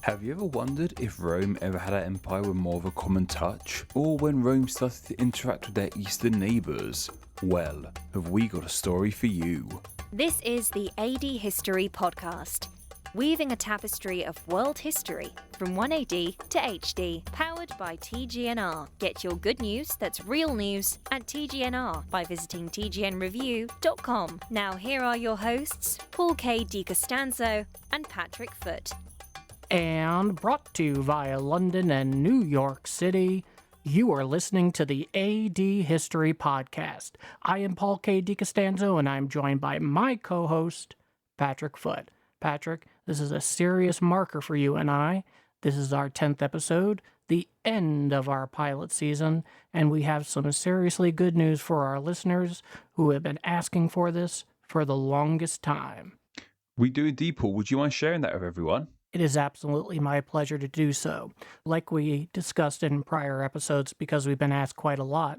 Have you ever wondered if Rome ever had an empire with more of a common touch? Or when Rome started to interact with their eastern neighbours? Well, have we got a story for you. This is the AD History Podcast, weaving a tapestry of world history from 1AD to HD, powered by TGNR. Get your good news that's real news at TGNR by visiting tgnreview.com. Now here are your hosts, Paul K. DiCostanzo and Patrick Foote. And brought to you via London and New York City, you are listening to the AD History Podcast. I am Paul K. DiCostanzo, and I'm joined by my co-host, Patrick Foote. Patrick, this is a serious marker for you and I. This is our 10th episode, the end of our pilot season, and we have some seriously good news for our listeners who have been asking for this for the longest time. We do indeed, Paul. Would you mind sharing that with everyone? It is absolutely my pleasure to do so. Like we discussed in prior episodes, because we've been asked quite a lot,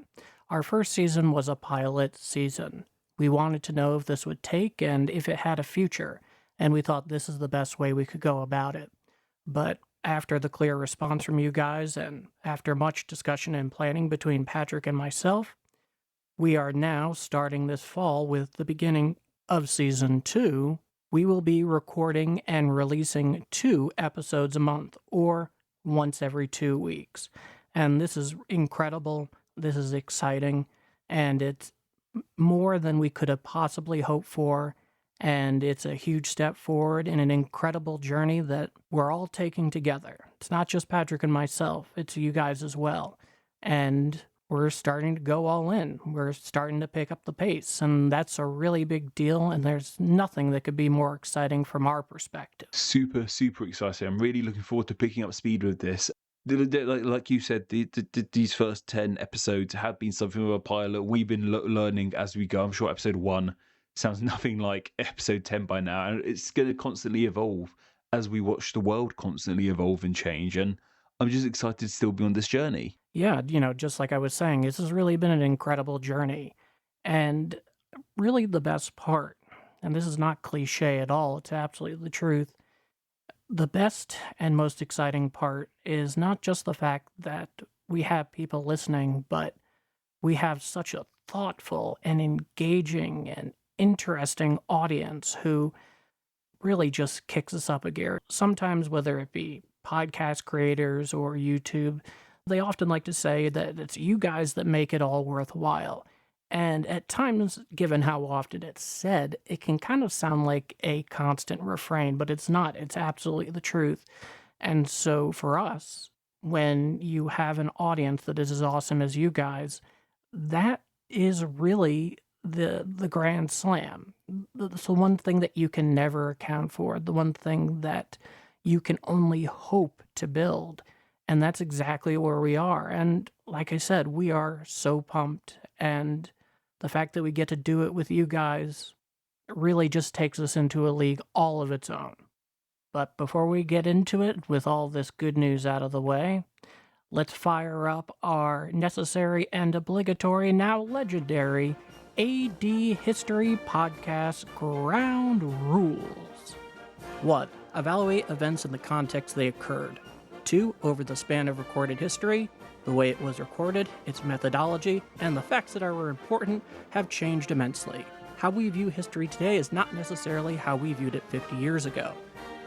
our first season was a pilot season. We wanted to know if this would take and if it had a future, and we thought this is the best way we could go about it. But after the clear response from you guys, and after much discussion and planning between Patrick and myself, we are now starting this fall with the beginning of Season 2. We will be recording and releasing 2 episodes a month, or once every 2 weeks. And this is incredible, this is exciting, and it's more than we could have possibly hoped for, and it's a huge step forward in an incredible journey that we're all taking together. It's not just Patrick and myself, it's you guys as well. And we're starting to go all in. We're starting to pick up the pace, and that's a really big deal, and there's nothing that could be more exciting from our perspective. Super exciting. I'm really looking forward to picking up speed with this. Like you said, these first 10 episodes have been something of a pilot. We've been learning as we go. I'm sure episode 1 sounds nothing like episode 10 by now, and it's going to constantly evolve as we watch the world constantly evolve and change, and I'm just excited to still be on this journey. Yeah, just like I was saying, this has really been an incredible journey. And really the best part, and this is not cliche at all, it's absolutely the truth, the best and most exciting part is not just the fact that we have people listening, but we have such a thoughtful and engaging and interesting audience who really just kicks us up a gear. Sometimes, whether it be podcast creators or YouTube, they often like to say that it's you guys that make it all worthwhile. And at times, given how often it's said, it can kind of sound like a constant refrain, but it's not. It's absolutely the truth. And so for us, when you have an audience that is as awesome as you guys, that is really the grand slam. It's the one thing that you can never account for, the one thing that you can only hope to build. And that's exactly where we are. And like I said, we are so pumped. And the fact that we get to do it with you guys really just takes us into a league all of its own. But before we get into it, with all this good news out of the way, let's fire up our necessary and obligatory, now legendary, AD History Podcast Ground Rules. 1. Evaluate events in the context they occurred. 2. Over the span of recorded history, the way it was recorded, its methodology, and the facts that are important have changed immensely. How we view history today is not necessarily how we viewed it 50 years ago.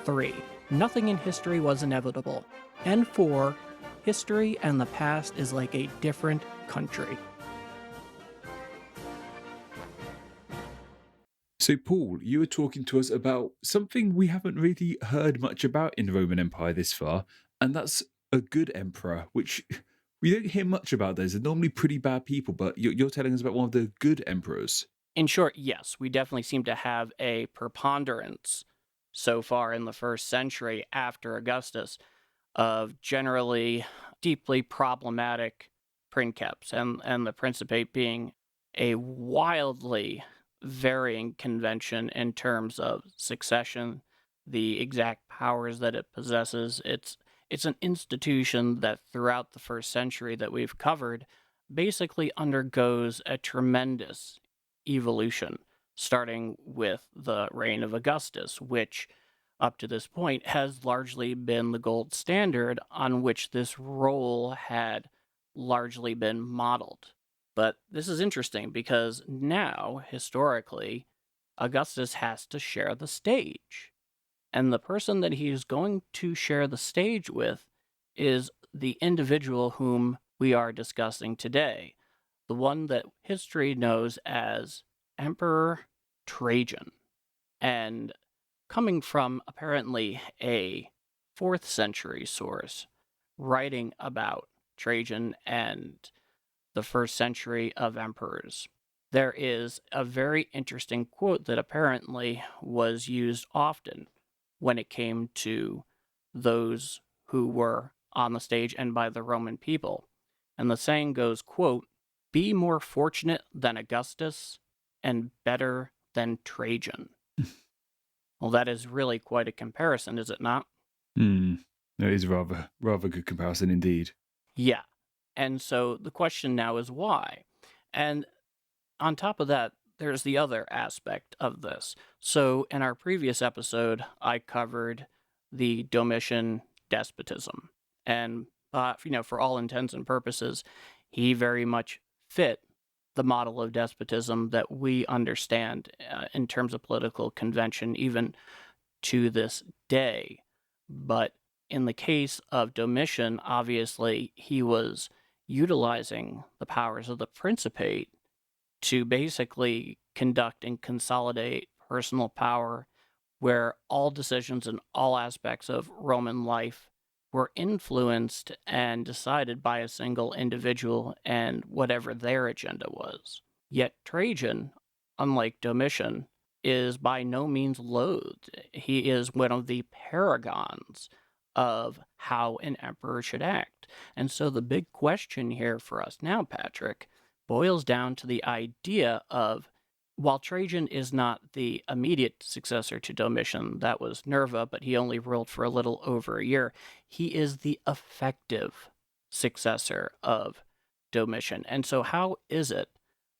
3. Nothing in history was inevitable. And 4. History and the past is like a different country. So, Paul, you were talking to us about something we haven't really heard much about in the Roman Empire this far, and that's a good emperor, which we don't hear much about those. They're normally pretty bad people, but you're telling us about one of the good emperors. In short, yes, we definitely seem to have a preponderance so far in the first century after Augustus of generally deeply problematic princeps, and the Principate being a wildly varying convention in terms of succession, the exact powers that it possesses. It's an institution that throughout the first century that we've covered basically undergoes a tremendous evolution, starting with the reign of Augustus, which up to this point has largely been the gold standard on which this role had largely been modeled. But this is interesting because now, historically, Augustus has to share the stage. And the person that he's going to share the stage with is the individual whom we are discussing today, the one that history knows as Emperor Trajan. And coming from apparently a 4th century source writing about Trajan and the 1st century of emperors, there is a very interesting quote that apparently was used often when it came to those who were on the stage and by the Roman people. And the saying goes, quote, "Be more fortunate than Augustus and better than Trajan." Well, that is really quite a comparison, is it not? No, it is rather good comparison indeed. Yeah. And so the question now is why? And on top of that, there's the other aspect of this. So in our previous episode, I covered the Domitian despotism. And, for all intents and purposes, he very much fit the model of despotism that we understand in terms of political convention, even to this day. But in the case of Domitian, obviously, he was utilizing the powers of the Principate to basically conduct and consolidate personal power where all decisions and all aspects of Roman life were influenced and decided by a single individual and whatever their agenda was. Yet Trajan, unlike Domitian, is by no means loathed. He is one of the paragons of how an emperor should act. And so the big question here for us now, Patrick, boils down to the idea of, while Trajan is not the immediate successor to Domitian, that was Nerva, but he only ruled for a little over a year, he is the effective successor of Domitian. And so how is it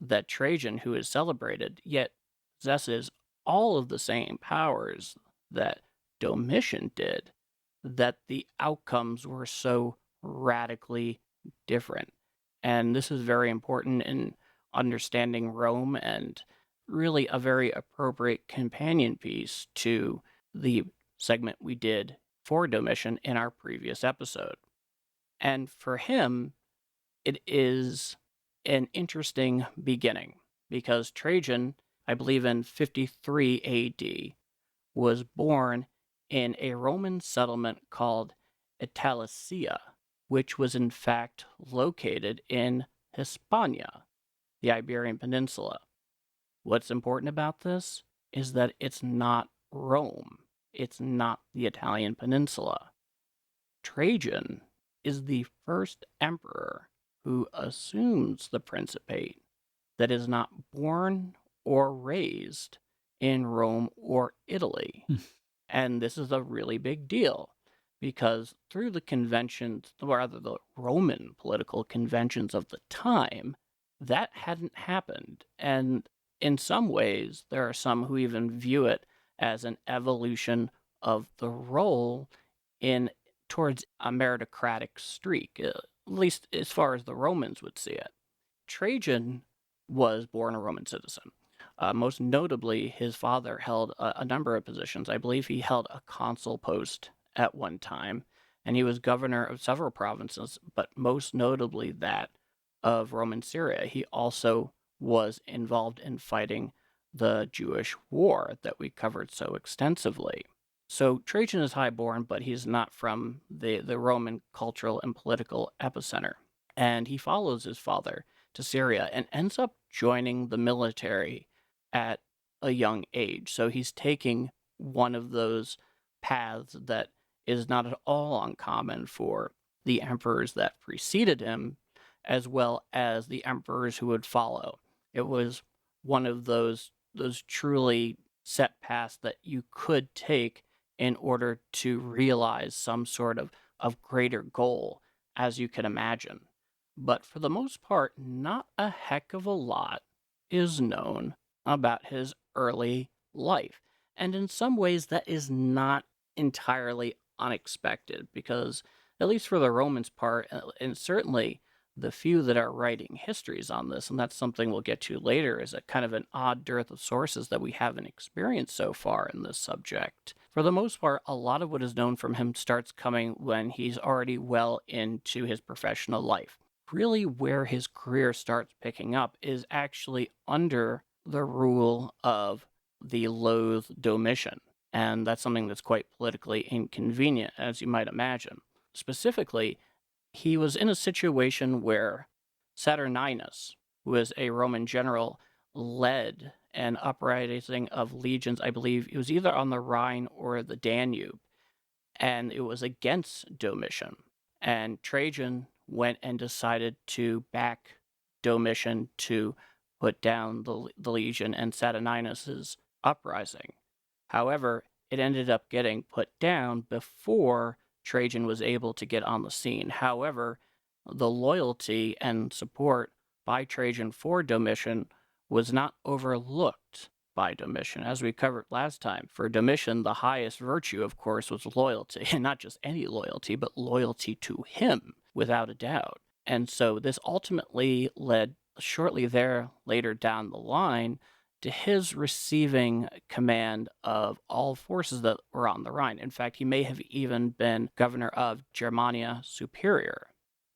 that Trajan, who is celebrated, yet possesses all of the same powers that Domitian did, that the outcomes were so radically different? And this is very important in understanding Rome and really a very appropriate companion piece to the segment we did for Domitian in our previous episode. And for him, it is an interesting beginning because Trajan, I believe in 53 AD, was born in a Roman settlement called Italicia, which was in fact located in Hispania, the Iberian Peninsula. What's important about this is that it's not Rome. It's not the Italian peninsula. Trajan is the first emperor who assumes the Principate that is not born or raised in Rome or Italy. And this is a really big deal because through the conventions, or rather the Roman political conventions of the time, that hadn't happened. And in some ways, there are some who even view it as an evolution of the role towards a meritocratic streak, at least as far as the Romans would see it. Trajan was born a Roman citizen. Most notably, his father held a number of positions. I believe he held a consul post at one time, and he was governor of several provinces, but most notably that of Roman Syria. He also was involved in fighting the Jewish war that we covered so extensively. So Trajan is highborn, but he's not from the Roman cultural and political epicenter. And he follows his father to Syria and ends up joining the military at a young age. So he's taking one of those paths that is not at all uncommon for the emperors that preceded him, as well as the emperors who would follow. It was one of those truly set paths that you could take in order to realize some sort of greater goal, as you can imagine. But for the most part, not a heck of a lot is known about his early life. And in some ways, that is not entirely unexpected because, at least for the Romans' part, and certainly the few that are writing histories on this, and that's something we'll get to later, is a kind of an odd dearth of sources that we haven't experienced so far in this subject. For the most part, a lot of what is known from him starts coming when he's already well into his professional life. Really, where his career starts picking up is actually under the rule of the loathed Domitian. And that's something that's quite politically inconvenient, as you might imagine. Specifically, he was in a situation where Saturninus, who was a Roman general, led an uprising of legions. I believe it was either on the Rhine or the Danube, and it was against Domitian. And Trajan went and decided to back Domitian to put down the legion and Saturninus's uprising. However, it ended up getting put down before Trajan was able to get on the scene. However, the loyalty and support by Trajan for Domitian was not overlooked by Domitian. As we covered last time, for Domitian, the highest virtue, of course, was loyalty, and not just any loyalty, but loyalty to him, without a doubt. And so this ultimately led shortly later down the line to his receiving command of all forces that were on the Rhine. In fact, he may have even been governor of Germania Superior.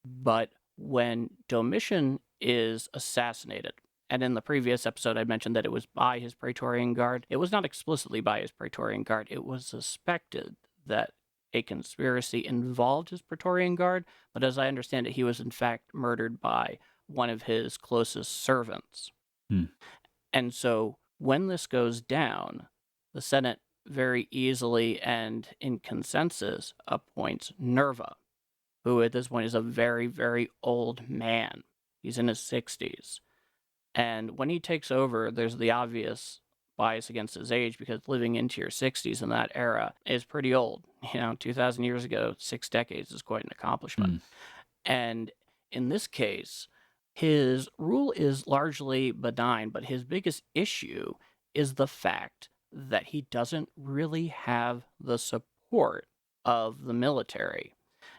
But when Domitian is assassinated, and in the previous episode I mentioned that it was by his Praetorian Guard, it was not explicitly by his Praetorian Guard. It was suspected that a conspiracy involved his Praetorian Guard, but as I understand it, he was in fact murdered by one of his closest servants. And so when this goes down, the Senate very easily and in consensus appoints Nerva, who at this point is a very, very old man. He's in his 60s. And when he takes over, there's the obvious bias against his age because living into your 60s in that era is pretty old. 2,000 years ago, 6 decades is quite an accomplishment. And in this case, his rule is largely benign, but his biggest issue is the fact that he doesn't really have the support of the military.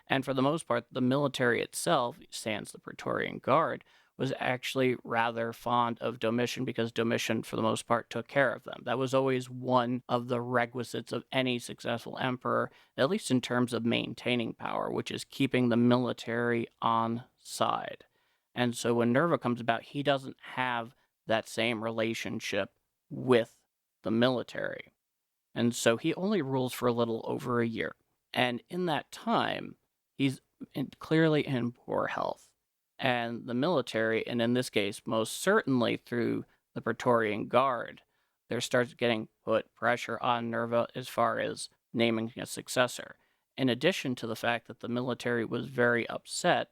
And for the most part, the military itself, sans the Praetorian Guard, was actually rather fond of Domitian because Domitian, for the most part, took care of them. That was always one of the requisites of any successful emperor, at least in terms of maintaining power, which is keeping the military on side. And so when Nerva comes about, he doesn't have that same relationship with the military. And so he only rules for a little over a year. And in that time, he's clearly in poor health. And the military, and in this case, most certainly through the Praetorian Guard, there starts getting put pressure on Nerva as far as naming a successor. In addition to the fact that the military was very upset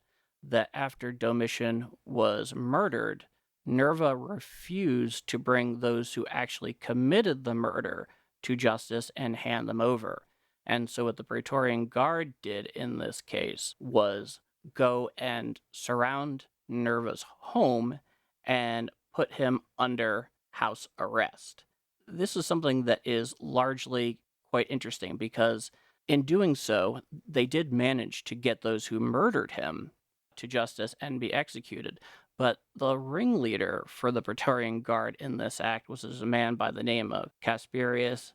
that after Domitian was murdered, Nerva refused to bring those who actually committed the murder to justice and hand them over. And so what the Praetorian Guard did in this case was go and surround Nerva's home and put him under house arrest. This is something that is largely quite interesting because in doing so, they did manage to get those who murdered him to justice and be executed. But the ringleader for the Praetorian Guard in this act was a man by the name of Casperius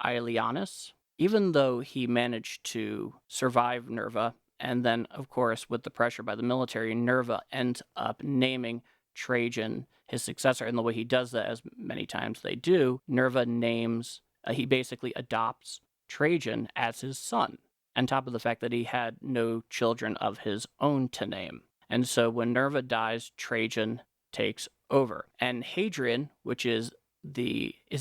Aelianus. Even though he managed to survive Nerva, and then, of course, with the pressure by the military, Nerva ends up naming Trajan his successor. And the way he does that, as many times they do, Nerva he basically adopts Trajan as his son, on top of the fact that he had no children of his own to name. And so when Nerva dies, Trajan takes over. And Hadrian, which is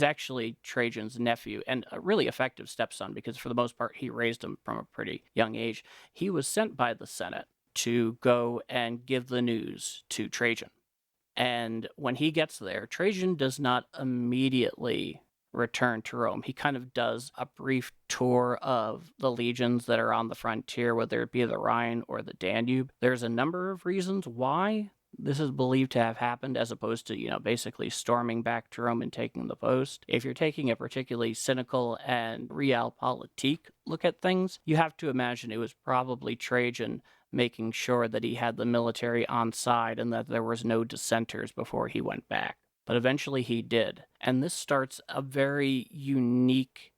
actually Trajan's nephew and a really effective stepson because for the most part he raised him from a pretty young age. He was sent by the Senate to go and give the news to Trajan. And when he gets there, Trajan does not immediately return to Rome. He kind of does a brief tour of the legions that are on the frontier, whether it be the Rhine or the Danube. There's a number of reasons why This is believed to have happened as opposed to, basically storming back to Rome and taking the post. If you're taking a particularly cynical and realpolitik look at things, you have to imagine it was probably Trajan making sure that he had the military on side and that there was no dissenters before he went back. But eventually he did. And this starts a very unique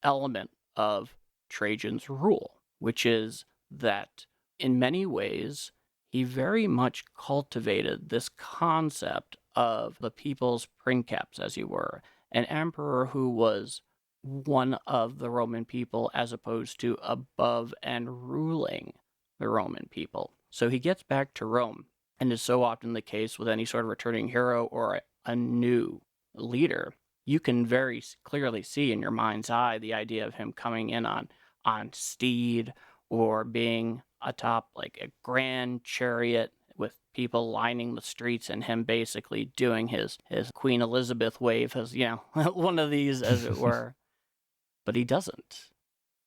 element of Trajan's rule, which is that in many ways, he very much cultivated this concept of the people's princeps, as you were, an emperor who was one of the Roman people as opposed to above and ruling the Roman people. So he gets back to Rome, and is so often the case with any sort of returning hero or a new leader. You can very clearly see in your mind's eye the idea of him coming in on steed or being atop like a grand chariot with people lining the streets and him basically doing his Queen Elizabeth wave as, one of these, as it were. But he doesn't.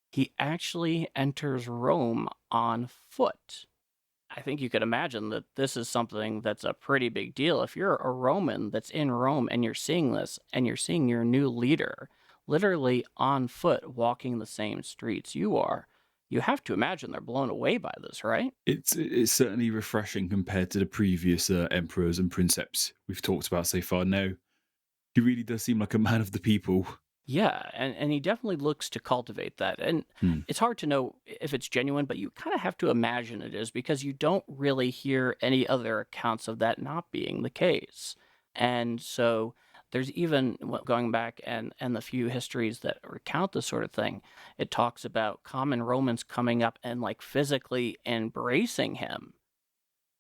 He actually enters Rome on foot. I think you could imagine that this is something that's a pretty big deal. If you're a Roman that's in Rome and you're seeing this and you're seeing your new leader literally on foot walking the same streets you are, you have to imagine they're blown away by this, right? It's certainly refreshing compared to the previous emperors and princeps we've talked about so far. Now, he really does seem like a man of the people. Yeah, and he definitely looks to cultivate that. And it's hard to know if it's genuine, but you kind of have to imagine it is because you don't really hear any other accounts of that not being the case. And so there's even going back and the few histories that recount this sort of thing, it talks about common Romans coming up and like physically embracing him.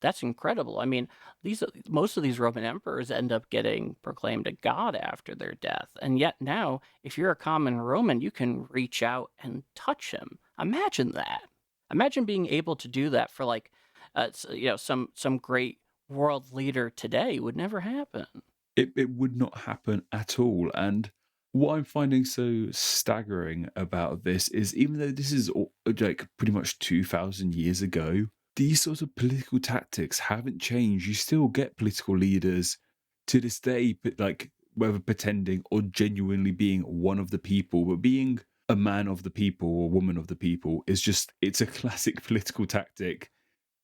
That's incredible. I mean, most of these Roman emperors end up getting proclaimed a god after their death. And yet now, if you're a common Roman, you can reach out and touch him. Imagine that. Imagine being able to do that for some great world leader today. Would never happen. It would not happen at all. And what I'm finding so staggering about this is even though this is like pretty much 2,000 years ago, these sorts of political tactics haven't changed. You still get political leaders to this day, like whether pretending or genuinely being one of the people, but being a man of the people or woman of the people it's a classic political tactic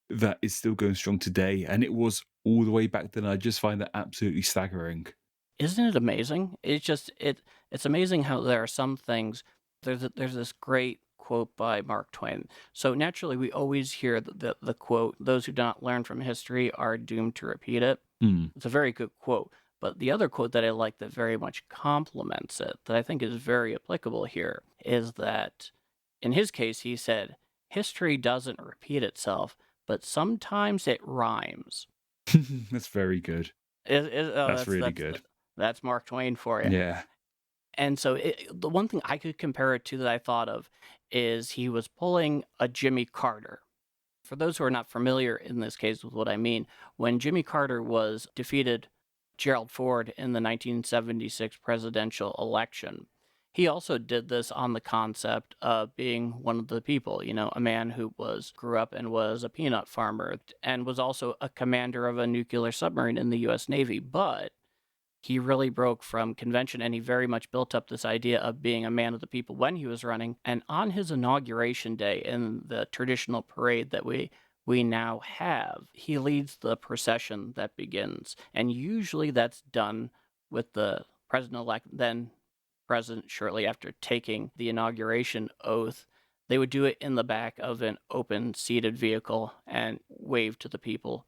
that is still going strong today. And it was all the way back then. I just find that absolutely staggering. Isn't it amazing? It's amazing how there are some things. There's this great quote by Mark Twain. So naturally, we always hear the quote, "Those who do not learn from history are doomed to repeat it." It's a very good quote. But the other quote that I like that very much complements it, that I think is very applicable here, is that in his case, he said, "History doesn't repeat itself, but sometimes it rhymes." That's very good. That's really good. That's Mark Twain for you. Yeah. And so the one thing I could compare it to that I thought of is he was pulling a Jimmy Carter. For those who are not familiar in this case with what I mean, when Jimmy Carter was defeated Gerald Ford in the 1976 presidential election, he also did this on the concept of being one of the people, a man who grew up and was a peanut farmer and was also a commander of a nuclear submarine in the U.S. Navy. But he really broke from convention and he very much built up this idea of being a man of the people when he was running. And on his inauguration day in the traditional parade that we now have, he leads the procession that begins. And usually that's done with the president-elect, then president, shortly after taking the inauguration oath. They would do it in the back of an open seated vehicle and wave to the people.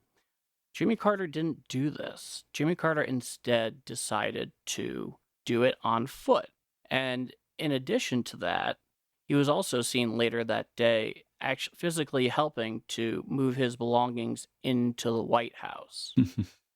Jimmy Carter didn't do this. Jimmy Carter instead decided to do it on foot. And in addition to that, he was also seen later that day actually physically helping to move his belongings into the White House.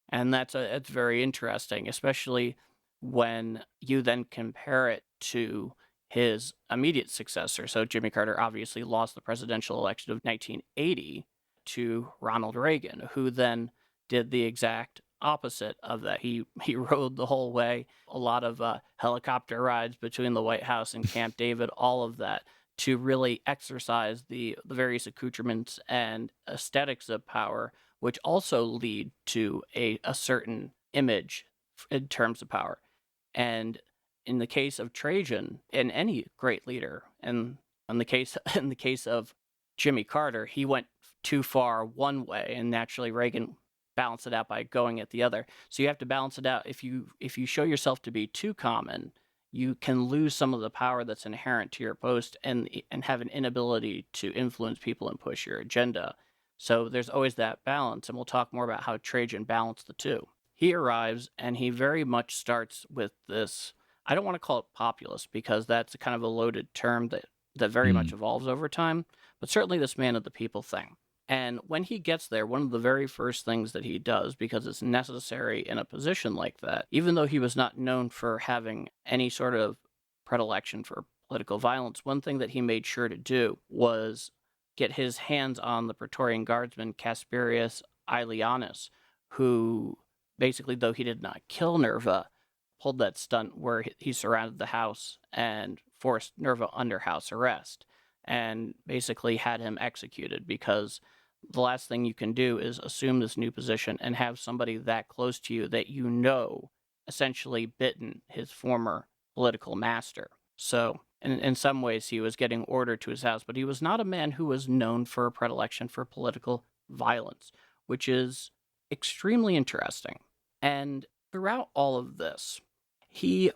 And that's very interesting, especially when you then compare it to his immediate successor. So Jimmy Carter obviously lost the presidential election of 1980 to Ronald Reagan, who then did the exact opposite of that. He rode the whole way, a lot of helicopter rides between the White House and Camp David, all of that, to really exercise the various accoutrements and aesthetics of power which also lead to a certain image in terms of power. And in the case of Trajan, and any great leader, and in the case of Jimmy Carter, he went too far one way, and naturally Reagan balanced it out by going at the other. So you have to balance it out. If you show yourself to be too common, you can lose some of the power that's inherent to your post, and have an inability to influence people and push your agenda. So there's always that balance, and we'll talk more about how Trajan balanced the two. He arrives, and he very much starts with this, I don't want to call it populist, because that's a kind of a loaded term that very much evolves over time, but certainly this man of the people thing. And when he gets there, one of the very first things that he does, because it's necessary in a position like that, even though he was not known for having any sort of predilection for political violence, one thing that he made sure to do was get his hands on the Praetorian Guardsman Casperius Aelianus, who basically, though he did not kill Nerva, pulled that stunt where he surrounded the house and forced Nerva under house arrest, and basically had him executed, because the last thing you can do is assume this new position and have somebody that close to you that you know essentially bitten his former political master. So in some ways he was getting order to his house, but he was not a man who was known for a predilection for political violence, which is extremely interesting. And throughout all of this, he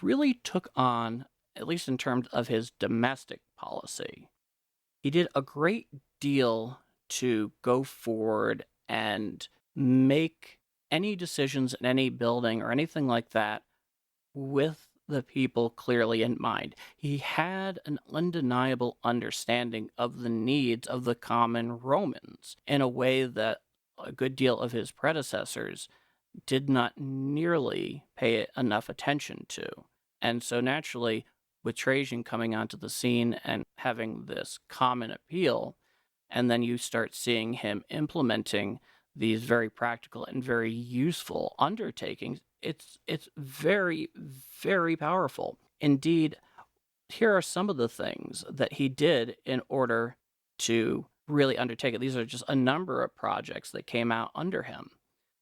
really took on, at least in terms of his domestic policy, he did a great deal to go forward and make any decisions in any building or anything like that with the people clearly in mind. He had an undeniable understanding of the needs of the common Romans in a way that a good deal of his predecessors did not nearly pay enough attention to. And so naturally, with Trajan coming onto the scene and having this common appeal, and then you start seeing him implementing these very practical and very useful undertakings, it's very, very powerful. Indeed, here are some of the things that he did in order to really undertake it. These are just a number of projects that came out under him.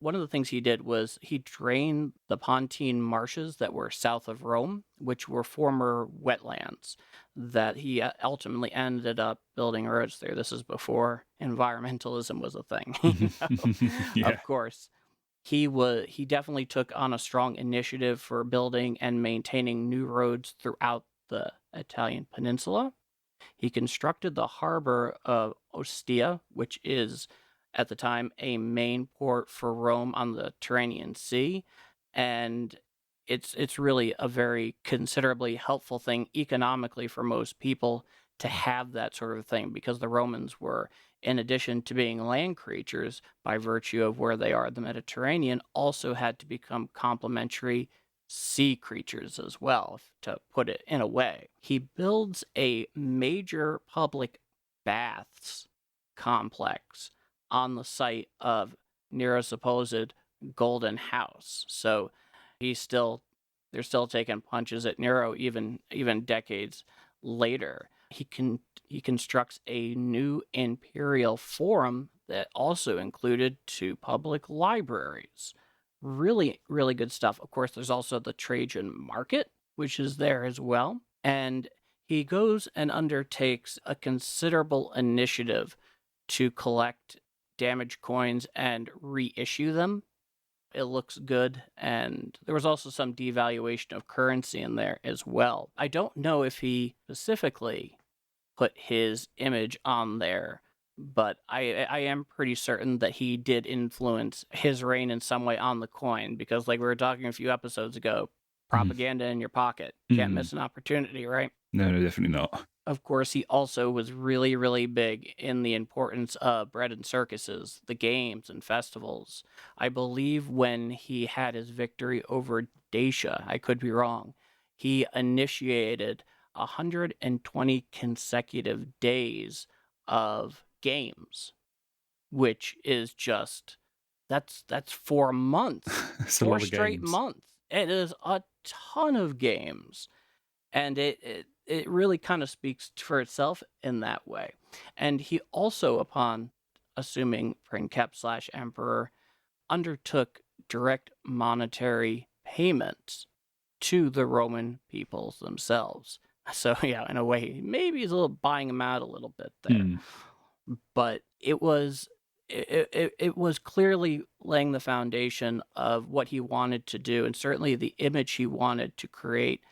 One of the things he did was he drained the Pontine marshes that were south of Rome, which were former wetlands, that he ultimately ended up building roads there. This is before environmentalism was a thing. Yeah. Of course. He definitely took on a strong initiative for building and maintaining new roads throughout the Italian peninsula. He constructed the harbor of Ostia, which is at the time a main port for Rome on the Tyrrhenian Sea, and it's really a very considerably helpful thing economically for most people to have that sort of thing, because the Romans were, in addition to being land creatures by virtue of where they are in the Mediterranean, also had to become complementary sea creatures as well, to put it in a way. He builds a major public baths complex on the site of Nero's supposed Golden House. So they're still taking punches at Nero even decades later. He constructs a new imperial forum that also included 2 public libraries. Really, really good stuff. Of course, there's also the Trajan Market, which is there as well. And he goes and undertakes a considerable initiative to collect damaged coins and reissue them. It looks good, and there was also some devaluation of currency in there as well. I don't know if he specifically put his image on there, but I am pretty certain that he did influence his reign in some way on the coin, because like we were talking a few episodes ago, propaganda in your pocket. Can't miss an opportunity, right? No, definitely not. Of course, he also was really, really big in the importance of bread and circuses, the games and festivals. I believe when he had his victory over Dacia, I could be wrong, he initiated 120 consecutive days of games, which is just, that's 4 months. It's a 4 lot of straight games. months. It is a ton of games. And it really kind of speaks for itself in that way. And he also, upon assuming princeps/emperor, undertook direct monetary payments to the Roman peoples themselves. So, yeah, in a way, maybe he's a little buying them out a little bit there. But it was clearly laying the foundation of what he wanted to do, and certainly the image he wanted to create,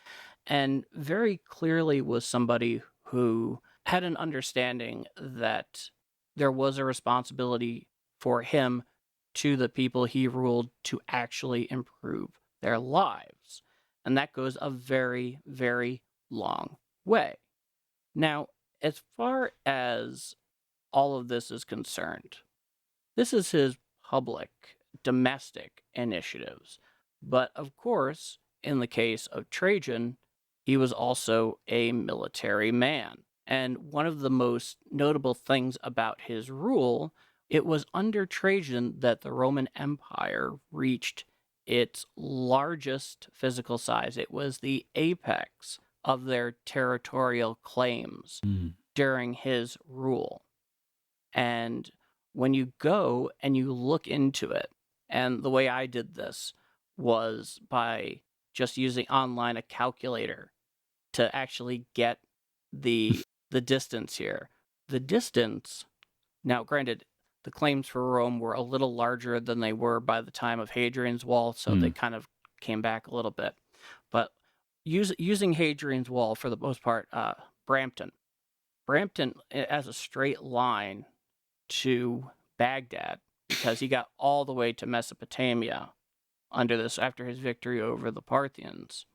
and very clearly was somebody who had an understanding that there was a responsibility for him to the people he ruled to actually improve their lives. And that goes a very, very long way. Now, as far as all of this is concerned, this is his public, domestic initiatives. But of course, in the case of Trajan, he was also a military man. And one of the most notable things about his rule, it was under Trajan that the Roman Empire reached its largest physical size. It was the apex of their territorial claims during his rule. And when you go and you look into it, and the way I did this was by just using online a calculator to actually get the distance here. The distance, now granted, the claims for Rome were a little larger than they were by the time of Hadrian's Wall, so they kind of came back a little bit. But using Hadrian's Wall for the most part, Brampton as a straight line to Baghdad, because he got all the way to Mesopotamia under this after his victory over the Parthians.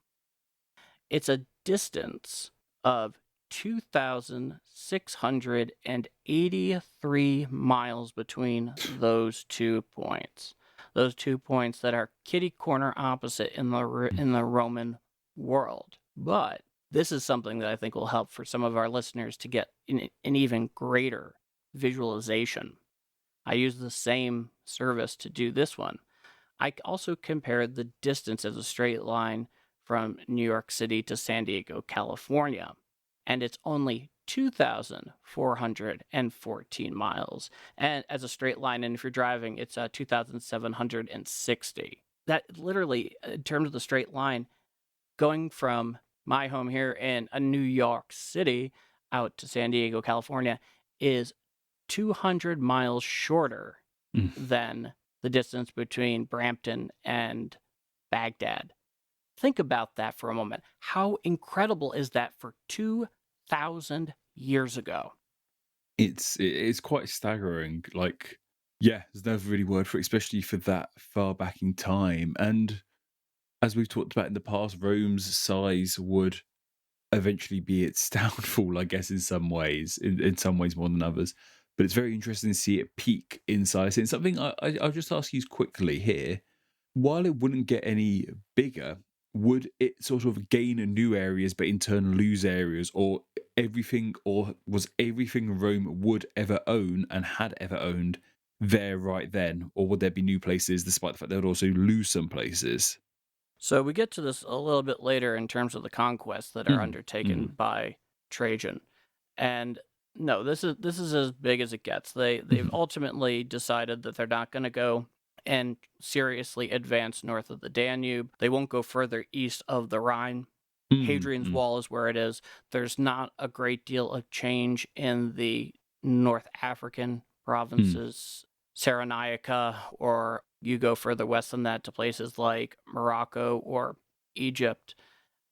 It's a distance of 2,683 miles between those 2 points. Those 2 points that are kitty corner opposite in the Roman world. But this is something that I think will help for some of our listeners to get an even greater visualization. I use the same service to do this one. I also compared the distance as a straight line from New York City to San Diego, California, and it's only 2,414 miles. And as a straight line, and if you're driving, it's 2,760. That literally, in terms of the straight line, going from my home here in New York City out to San Diego, California, is 200 miles shorter than the distance between Brampton and Baghdad. Think about that for a moment. How incredible is that for 2,000 years ago? It's quite staggering. Like, yeah, there's never really word for it, especially for that far back in time. And as we've talked about in the past, Rome's size would eventually be its downfall, I guess, in some ways more than others. But it's very interesting to see it peak in size. And something I'll just ask you quickly here. While it wouldn't get any bigger, would it sort of gain new areas but in turn lose areas, or was everything Rome would ever own and had ever owned there right then? Or would there be new places despite the fact they would also lose some places? So we get to this a little bit later in terms of the conquests that are undertaken by Trajan. And no, this is as big as it gets. They've ultimately decided that they're not going to go and seriously advance north of the Danube. They won't go further east of the Rhine. Hadrian's Wall is where it is. There's not a great deal of change in the North African provinces, Cyrenaica, or you go further west than that to places like Morocco or Egypt.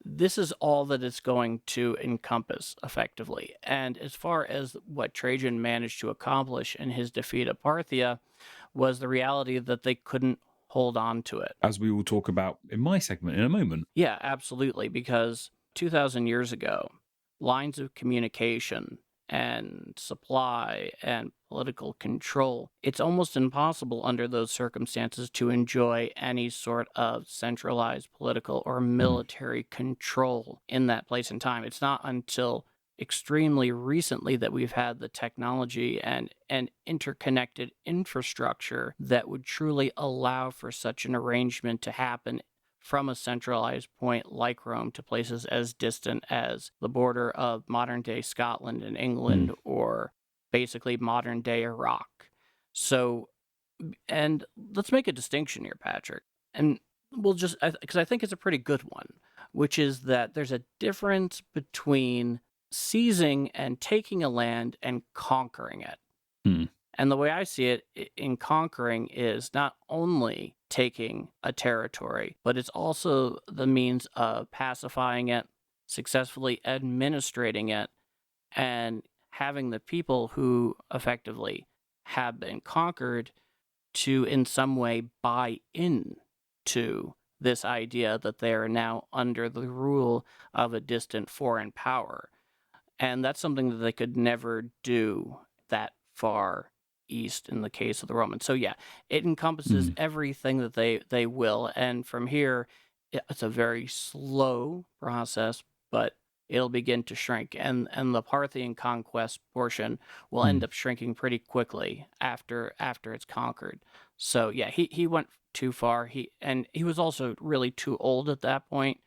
This is all that it's going to encompass effectively. And as far as what Trajan managed to accomplish in his defeat of Parthia was the reality that they couldn't hold on to it. As we will talk about in my segment in a moment. Yeah, absolutely. Because 2,000 years ago, lines of communication and supply and political control, it's almost impossible under those circumstances to enjoy any sort of centralized political or military control in that place and time. It's not until extremely recently that we've had the technology and interconnected infrastructure that would truly allow for such an arrangement to happen from a centralized point like Rome to places as distant as the border of modern-day Scotland and England or basically modern-day Iraq. So, and let's make a distinction here, Patrick. And we'll just, because I think it's a pretty good one, which is that there's a difference between seizing and taking a land and conquering it. Hmm. And the way I see it in conquering is not only taking a territory, but it's also the means of pacifying it, successfully administrating it, and having the people who effectively have been conquered to in some way buy in to this idea that they are now under the rule of a distant foreign power. And that's something that they could never do that far east in the case of the Romans. So yeah, it encompasses everything that they will. And from here, it's a very slow process, but it'll begin to shrink. And the Parthian conquest portion will end up shrinking pretty quickly after it's conquered. So yeah, he went too far. He was also really too old at that point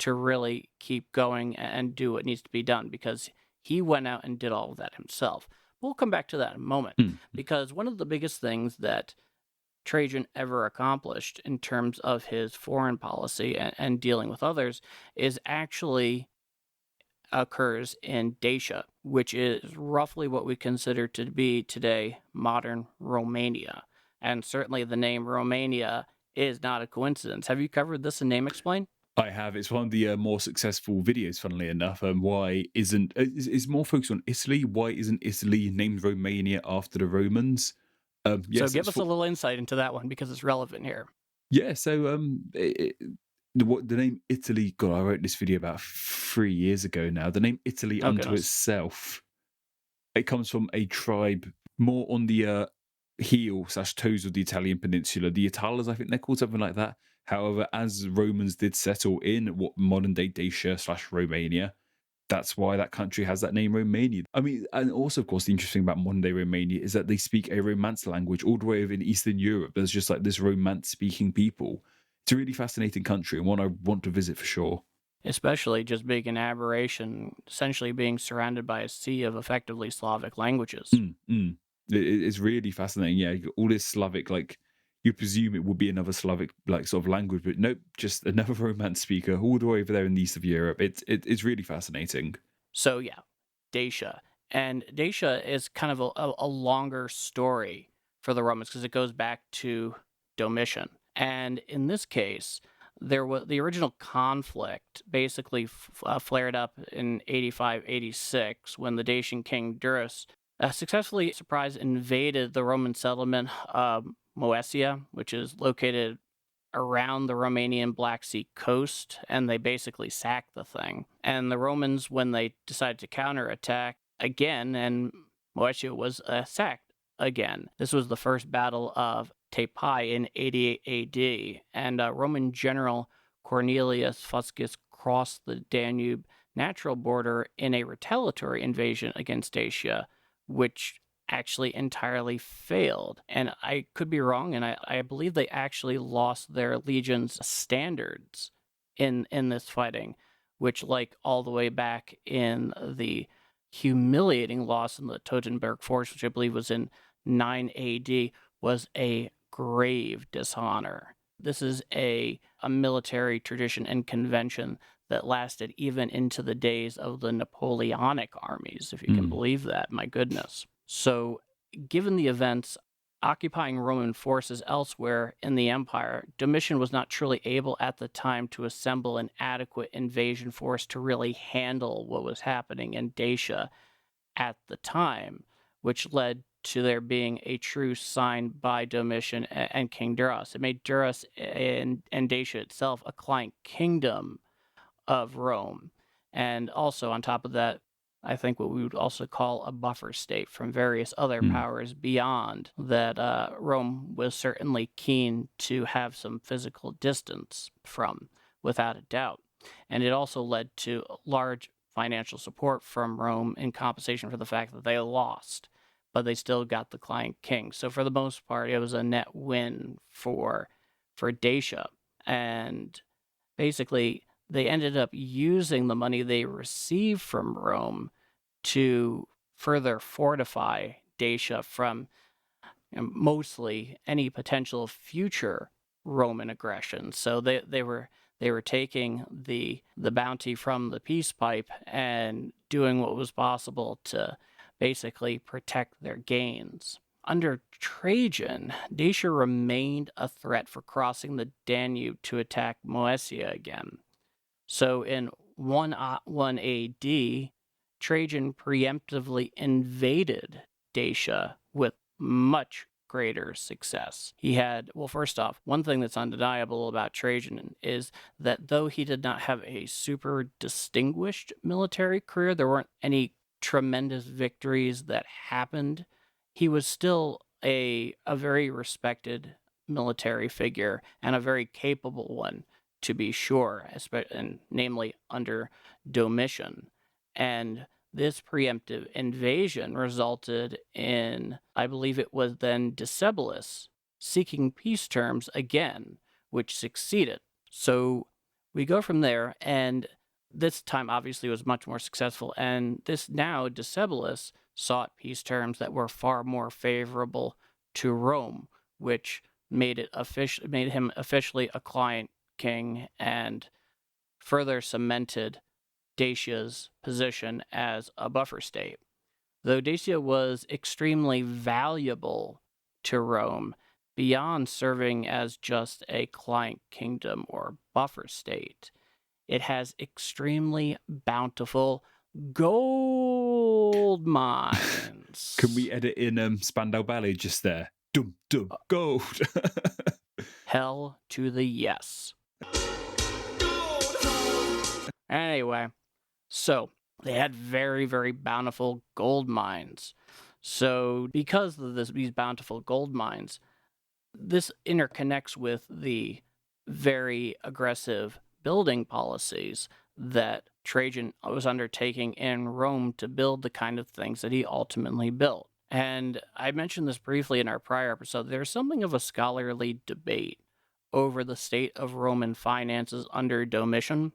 to really keep going and do what needs to be done, because he went out and did all of that himself. We'll come back to that in a moment, because one of the biggest things that Trajan ever accomplished in terms of his foreign policy and dealing with others is actually occurs in Dacia, which is roughly what we consider to be today modern Romania. And certainly the name Romania is not a coincidence. Have you covered this in Name Explain? I have. It's one of the more successful videos, funnily enough. Why isn't is more focused on Italy? Why isn't Italy named Romania after the Romans? So give us a little insight into that one, because it's relevant here. Yeah. So the name Italy. God, I wrote this video about 3 years ago now. The name Italy unto itself. It comes from a tribe more on the heel/toes of the Italian peninsula. The Italas, I think they're called, something like that. However, as Romans did settle in what modern day Dacia/Romania, that's why that country has that name, Romania. I mean, and also, of course, the interesting thing about modern day Romania is that they speak a Romance language all the way over in Eastern Europe. There's just like this Romance speaking people. It's a really fascinating country and one I want to visit for sure. Especially just being an aberration, essentially being surrounded by a sea of effectively Slavic languages. It's really fascinating. Yeah, all this Slavic, like, you presume it would be another Slavic, like, sort of language, but nope, just another Romance speaker all the way over there in the east of Europe. It's really fascinating. So yeah, Dacia. And Dacia is kind of a longer story for the Romans, because it goes back to Domitian. And in this case, there was the original conflict basically flared up in 85-86 when the Dacian king Durrus successfully invaded the Roman settlement Moesia, which is located around the Romanian Black Sea coast, and they basically sacked the thing. And the Romans, when they decided to counterattack again, and Moesia was sacked again. This was the first battle of Tepai in 88 AD, and Roman general Cornelius Fuscus crossed the Danube natural border in a retaliatory invasion against Dacia, which actually entirely failed. And I could be wrong, and I believe they actually lost their legion's standards in this fighting, which, like, all the way back in the humiliating loss in the Teutoburg Force, which I believe was in 9 AD, was a grave dishonor. This is a military tradition and convention that lasted even into the days of the Napoleonic armies, if you can believe that. My goodness. So, given the events occupying Roman forces elsewhere in the empire, Domitian was not truly able at the time to assemble an adequate invasion force to really handle what was happening in Dacia at the time, which led to there being a truce signed by Domitian and King Durrus. It made Durrus and Dacia itself a client kingdom of Rome. And also, on top of that, I think what we would also call a buffer state from various other powers beyond that Rome was certainly keen to have some physical distance from, without a doubt. And it also led to large financial support from Rome in compensation for the fact that they lost, but they still got the client king. So for the most part, it was a net win for Dacia. And basically, they ended up using the money they received from Rome to further fortify Dacia from mostly any potential future Roman aggression. So they were taking the bounty from the peace pipe and doing what was possible to basically protect their gains. Under Trajan, Dacia remained a threat for crossing the Danube to attack Moesia again. So in 101 AD, Trajan preemptively invaded Dacia with much greater success. He had, well, first off, one thing that's undeniable about Trajan is that though he did not have a super distinguished military career, there weren't any tremendous victories that happened, he was still a very respected military figure and a very capable one, to be sure, and namely under Domitian. And this preemptive invasion resulted in, I believe it was then Decebalus, seeking peace terms again, which succeeded. So we go from there, and this time obviously was much more successful, and this now Decebalus sought peace terms that were far more favorable to Rome, which made him officially a client king and further cemented Dacia's position as a buffer state. Though Dacia was extremely valuable to Rome, beyond serving as just a client kingdom or buffer state, it has extremely bountiful gold mines. Can we edit in Spandau Ballet just there? Dum dum gold. Hell to the yes. Anyway, so they had very, very bountiful gold mines. So because of these bountiful gold mines, this interconnects with the very aggressive building policies that Trajan was undertaking in Rome to build the kind of things that he ultimately built. And I mentioned this briefly in our prior episode. There's something of a scholarly debate over the state of Roman finances under Domitian.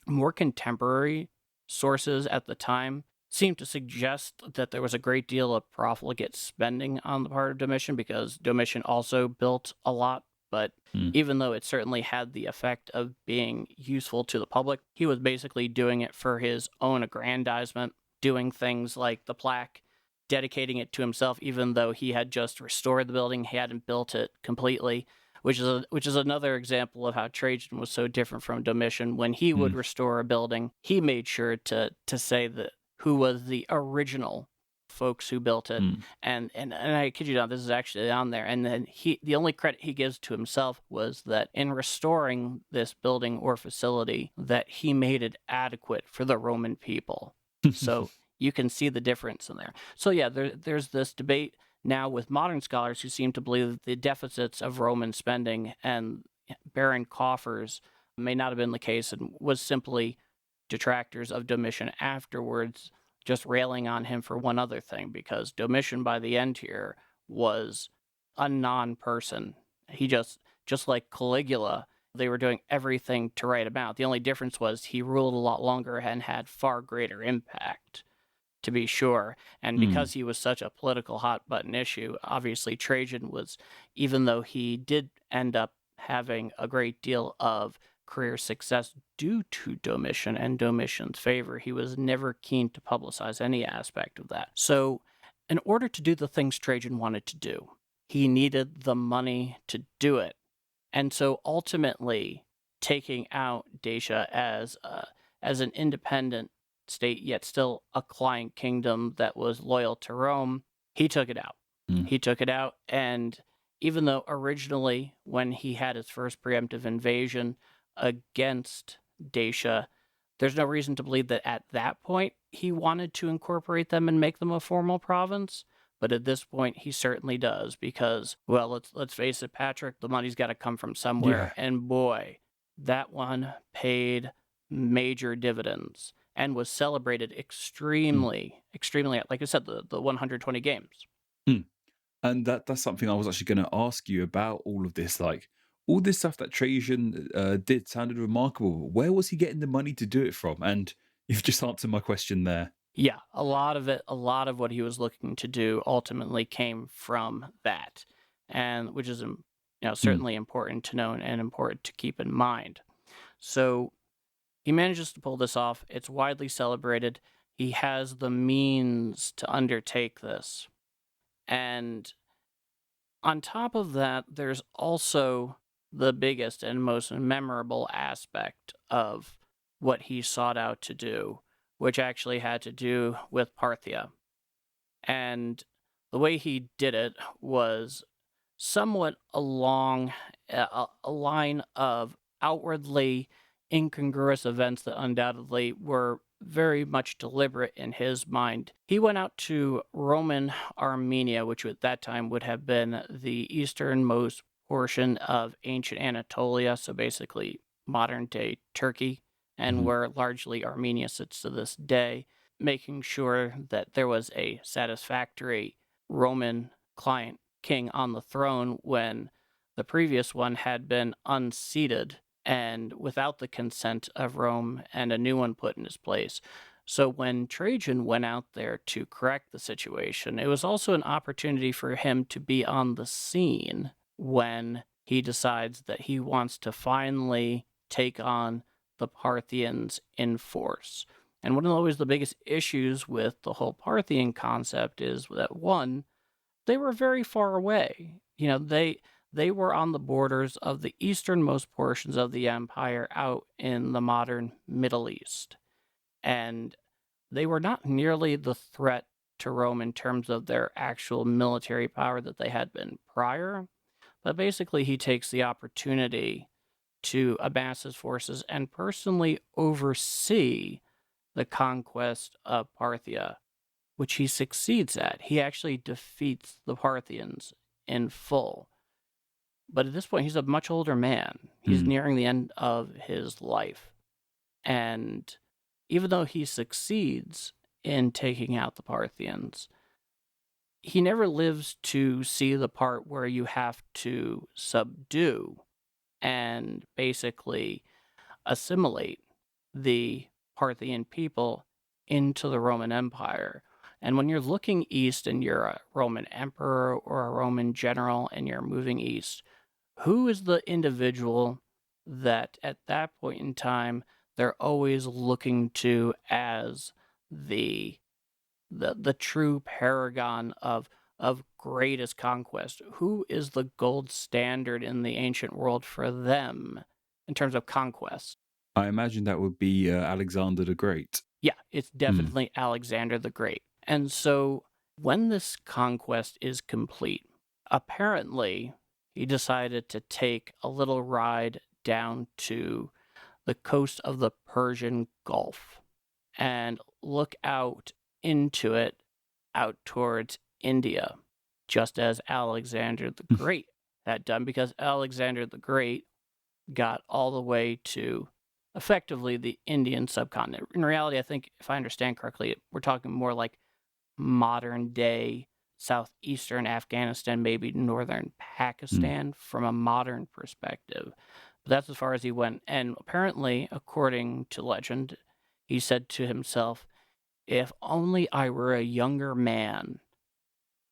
More contemporary sources at the time seem to suggest that there was a great deal of profligate spending on the part of Domitian, because Domitian also built a lot. But even though it certainly had the effect of being useful to the public, he was basically doing it for his own aggrandizement, doing things like the plaque, dedicating it to himself, even though he had just restored the building, he hadn't built it completely, which is another example of how Trajan was so different from Domitian. When he would restore a building, he made sure to say that who was the original folks who built it, and I kid you not, this is actually on there. And then the only credit he gives to himself was that in restoring this building or facility, that he made it adequate for the Roman people. So you can see the difference in there. So yeah, there's this debate now with modern scholars who seem to believe that the deficits of Roman spending and barren coffers may not have been the case, and was simply detractors of Domitian afterwards, just railing on him for one other thing, because Domitian by the end here was a non-person. He just like Caligula, they were doing everything to write about. The only difference was he ruled a lot longer and had far greater impact, to be sure. And because he was such a political hot-button issue, obviously Trajan was, even though he did end up having a great deal of career success due to Domitian and Domitian's favor, he was never keen to publicize any aspect of that. So in order to do the things Trajan wanted to do, he needed the money to do it. And so ultimately, taking out Dacia as an independent state, yet still a client kingdom that was loyal to Rome, he took it out. He took it out, and even though originally, when he had his first preemptive invasion against Dacia, there's no reason to believe that at that point he wanted to incorporate them and make them a formal province. But at this point, he certainly does, because, well, let's face it, Patrick, the money's got to come from somewhere. Yeah. And boy, that one paid major dividends and was celebrated extremely, like I said, the 120 games. And that's something I was actually going to ask you about, all of this, like, all this stuff that Trajan did sounded remarkable. Where was he getting the money to do it from? And you've just answered my question there. Yeah, a lot of it, a lot of what he was looking to do ultimately came from that, and which is Mm. certainly important to know and important to keep in mind. So he manages to pull this off. It's widely celebrated. He has the means to undertake this. And on top of that, there's also the biggest and most memorable aspect of what he sought out to do, which actually had to do with Parthia. And the way he did it was somewhat along a line of outwardly incongruous events that undoubtedly were very much deliberate in his mind. He went out to Roman Armenia, which at that time would have been the easternmost portion of ancient Anatolia, so basically modern day Turkey, and Mhm. where largely Armenia sits to this day, making sure that there was a satisfactory Roman client king on the throne when the previous one had been unseated and without the consent of Rome and a new one put in his place. So when Trajan went out there to correct the situation, it was also an opportunity for him to be on the scene when he decides that he wants to finally take on the Parthians in force. And one of always the biggest issues with the whole Parthian concept is that one, they were very far away. They were on the borders of the easternmost portions of the empire out in the modern Middle East. And they were not nearly the threat to Rome in terms of their actual military power that they had been prior. But basically, he takes the opportunity to amass his forces and personally oversee the conquest of Parthia, which he succeeds at. He actually defeats the Parthians in full. But at this point, he's a much older man. He's Mm. nearing the end of his life. And even though he succeeds in taking out the Parthians, he never lives to see the part where you have to subdue and basically assimilate the Parthian people into the Roman Empire. And when you're looking east and you're a Roman emperor or a Roman general and you're moving east, who is the individual that at that point in time they're always looking to as the the true paragon of greatest conquest? Who is the gold standard in the ancient world for them in terms of conquest? I imagine that would be Alexander the Great. Yeah, it's Mm. definitely Alexander the Great. And so when this conquest is complete, apparently he decided to take a little ride down to the coast of the Persian Gulf and look out into it, out towards India, just as Alexander the Great had done, because Alexander the Great got all the way to effectively the Indian subcontinent. In reality, I think, if I understand correctly, we're talking more like modern day southeastern Afghanistan, maybe northern Mm. Pakistan from a modern perspective. But that's as far as he went. And apparently, according to legend, he said to himself, if only I were a younger man,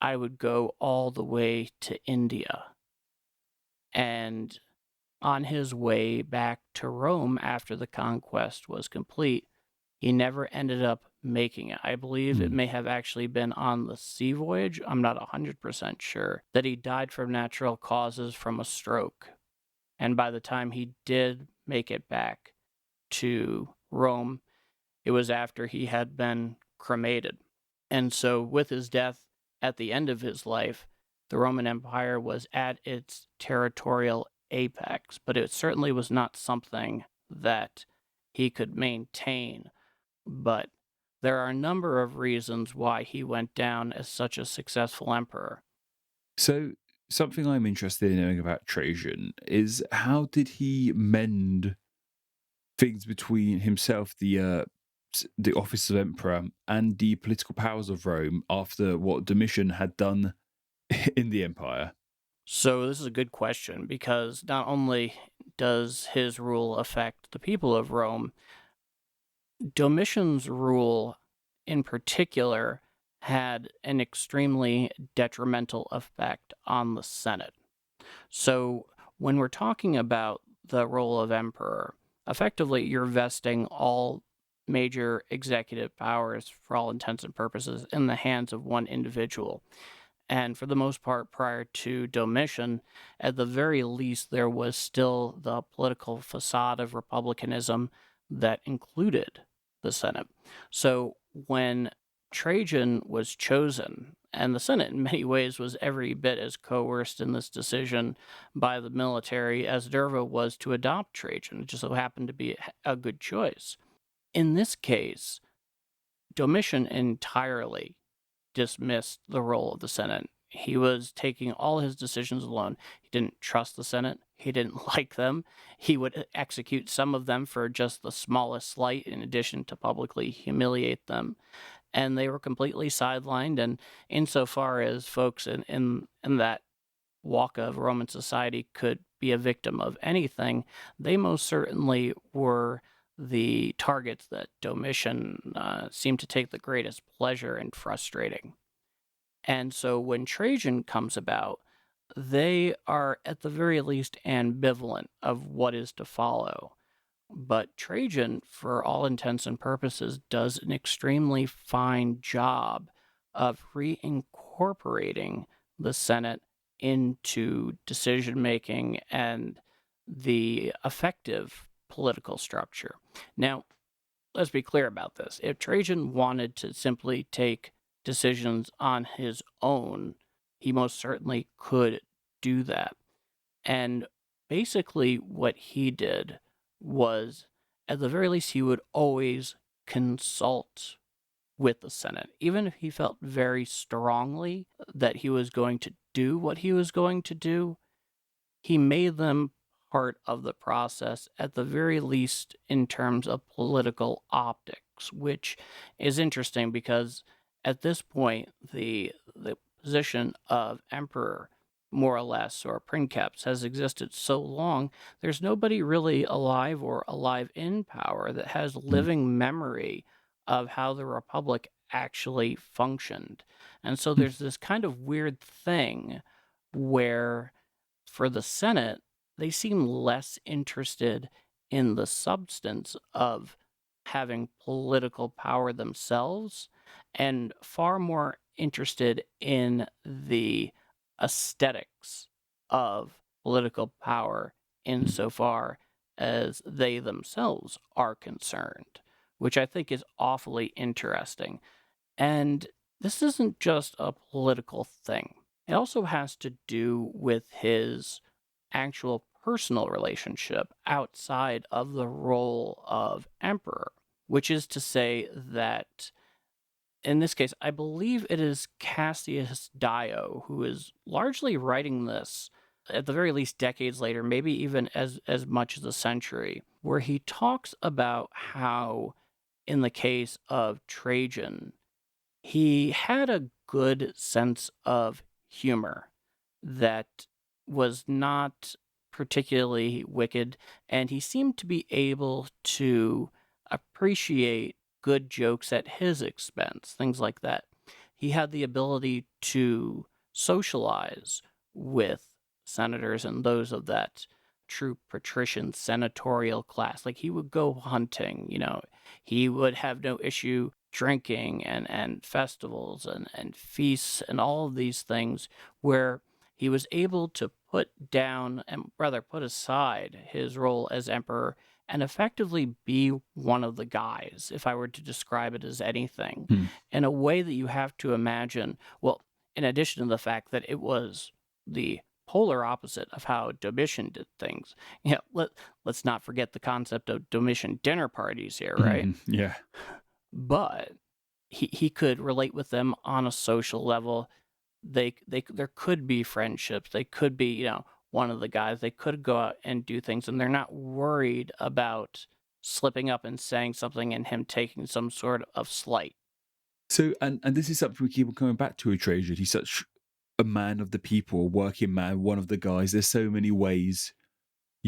I would go all the way to India. And on his way back to Rome after the conquest was complete, he never ended up making it. I believe it Mm. may have actually been on the sea voyage. I'm not 100% sure that he died from natural causes from a stroke. And by the time he did make it back to Rome, it was after he had been cremated. And so, with his death at the end of his life, the Roman Empire was at its territorial apex, but it certainly was not something that he could maintain. But there are a number of reasons why he went down as such a successful emperor. So, something I'm interested in knowing about Trajan is how did he mend things between himself, the office of emperor, and the political powers of Rome after what Domitian had done in the empire? So, this is a good question because not only does his rule affect the people of Rome, Domitian's rule in particular had an extremely detrimental effect on the Senate. So when we're talking about the role of emperor, effectively you're vesting all major executive powers, for all intents and purposes, in the hands of one individual. And for the most part, prior to Domitian, at the very least, there was still the political facade of republicanism that included the Senate. So when Trajan was chosen, and the Senate in many ways was every bit as coerced in this decision by the military as Nerva was to adopt Trajan. It just so happened to be a good choice. In this case, Domitian entirely dismissed the role of the Senate. He was taking all his decisions alone. He didn't trust the Senate. He didn't like them. He would execute some of them for just the smallest slight, in addition to publicly humiliate them. And they were completely sidelined. And insofar as folks in that walk of Roman society could be a victim of anything, they most certainly were the targets that Domitian seemed to take the greatest pleasure in frustrating. And so when Trajan comes about, they are at the very least ambivalent of what is to follow. But Trajan, for all intents and purposes, does an extremely fine job of reincorporating the Senate into decision-making and the effective political structure. Now, let's be clear about this. If Trajan wanted to simply take decisions on his own, he most certainly could do that. And basically what he did was, at the very least, he would always consult with the Senate. Even if he felt very strongly that he was going to do what he was going to do, he made them part of the process, at the very least in terms of political optics, which is interesting because at this point, the position of emperor, more or less, or princeps, has existed so long, there's nobody really alive or alive in power that has living memory of how the Republic actually functioned. And so there's this kind of weird thing where, for the Senate, they seem less interested in the substance of having political power themselves and far more interested in the aesthetics of political power insofar as they themselves are concerned, which I think is awfully interesting. And this isn't just a political thing. It also has to do with his actual personal relationship outside of the role of emperor, which is to say that in this case, I believe it is Cassius Dio who is largely writing this, at the very least decades later, maybe even as much as a century, where he talks about how, in the case of Trajan, he had a good sense of humor that was not particularly wicked, and he seemed to be able to appreciate good jokes at his expense, things like that. He had the ability to socialize with senators and those of that true patrician senatorial class. Like, he would go hunting, he would have no issue drinking and festivals and feasts and all of these things, where he was able to put down, and rather put aside, his role as emperor and effectively be one of the guys, if I were to describe it as anything, in a way that you have to imagine. Well, in addition to the fact that it was the polar opposite of how Domitian did things. Let's not forget the concept of Domitian dinner parties here, right? Yeah. But he could relate with them on a social level. There could be friendships. They could be, one of the guys. They could go out and do things, and they're not worried about slipping up and saying something and him taking some sort of slight. So, and this is something we keep on coming back to with Trajan. He's such a man of the people, a working man, one of the guys. There's so many ways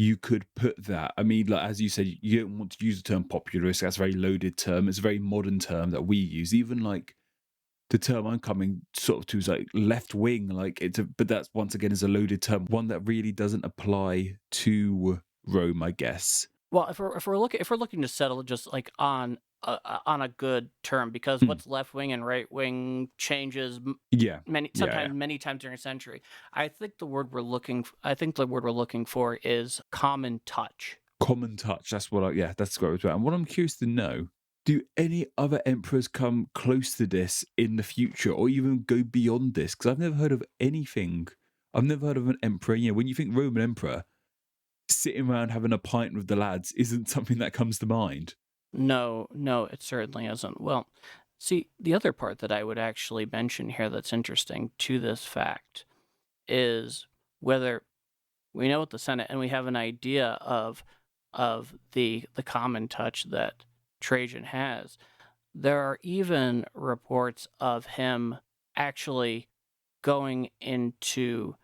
you could put that. I mean, like as you said, you don't want to use the term populist. That's a very loaded term. It's a very modern term that we use. Even like the term I'm coming sort of to is like left wing. Like but that's once again is a loaded term, one that really doesn't apply to Rome, I guess. Well, if we're looking to settle just like on a good term, because Hmm. what's left wing and right wing changes Yeah, yeah. many times during a century. I think the word we're looking for is common touch. Common touch. That's what that's what I was about. And what I'm curious to know, do any other emperors come close to this in the future or even go beyond this? Because I've never heard of anything. I've never heard of an emperor. When you think Roman emperor, sitting around having a pint with the lads isn't something that comes to mind. No, no, it certainly isn't. Well, see, the other part that I would actually mention here that's interesting to this fact is whether we know what the Senate and we have an idea of the common touch that Trajan has. There are even reports of him actually going into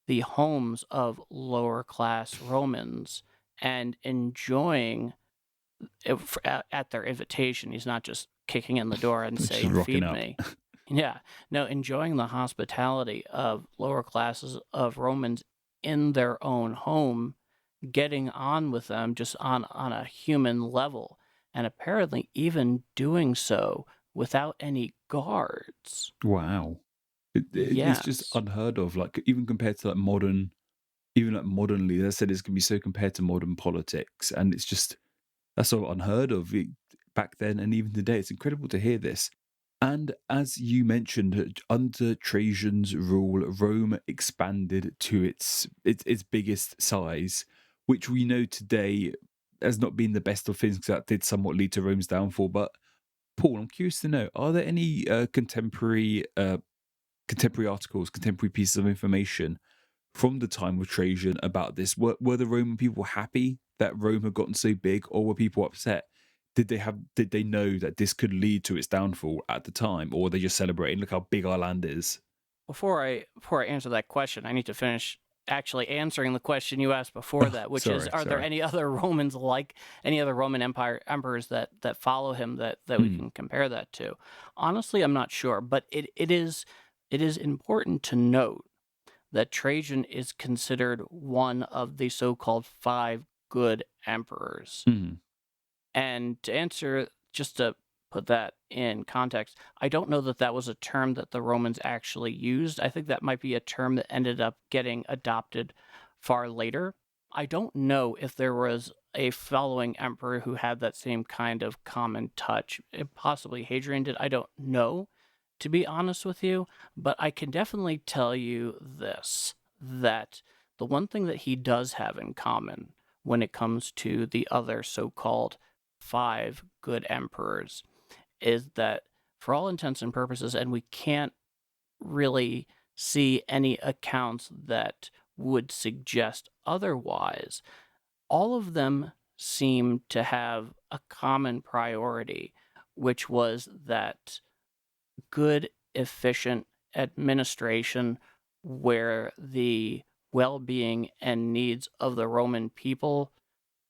the homes of lower class Romans and enjoying at their invitation. He's not just kicking in the door and Just saying, rocking "Feed up. me." Yeah, no, enjoying the hospitality of lower classes of Romans in their own home, getting on with them just on a human level, and apparently even doing so without any guards. Wow. It's just Yes. unheard of. Like even compared to like modern, even like modernly, they said it's going to be so compared to modern politics, and it's just that's sort of unheard of back then and even today. It's incredible to hear this. And as you mentioned, under Trajan's rule, Rome expanded to its biggest size, which we know today has not been the best of things because that did somewhat lead to Rome's downfall. But Paul, I'm curious to know: are there any contemporary articles, contemporary pieces of information from the time of Trajan about this? Were the Roman people happy that Rome had gotten so big, or were people upset? Did they know that this could lead to its downfall at the time, or were they just celebrating? Look how big our land is. Before I answer that question, I need to finish actually answering the question you asked before that, which is, are there any other Romans like any other Roman Empire emperors that follow him that we can compare that to? Honestly, I'm not sure, but it is important to note that Trajan is considered one of the so-called five good emperors. Hmm. And to answer, just to put that in context, I don't know that that was a term that the Romans actually used. I think that might be a term that ended up getting adopted far later. I don't know if there was a following emperor who had that same kind of common touch. Possibly Hadrian did. I don't know, to be honest with you, but I can definitely tell you this, that the one thing that he does have in common when it comes to the other so-called five good emperors is that, for all intents and purposes, and we can't really see any accounts that would suggest otherwise, all of them seem to have a common priority, which was that good, efficient administration where the well-being and needs of the Roman people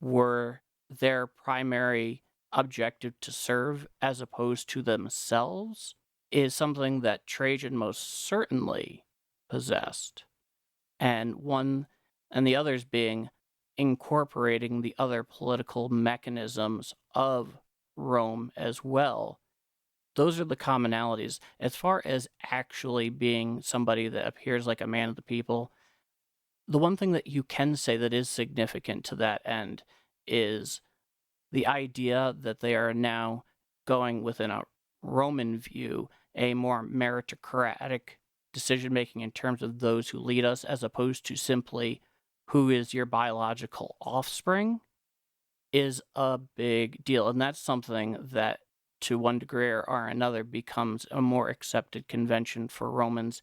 were their primary objective to serve as opposed to themselves is something that Trajan most certainly possessed. And the others being incorporating the other political mechanisms of Rome as well. Those are the commonalities. As far as actually being somebody that appears like a man of the people, the one thing that you can say that is significant to that end is the idea that they are now going within a Roman view, a more meritocratic decision making in terms of those who lead us, as opposed to simply who is your biological offspring, is a big deal. And that's something that, to one degree or another, becomes a more accepted convention for Romans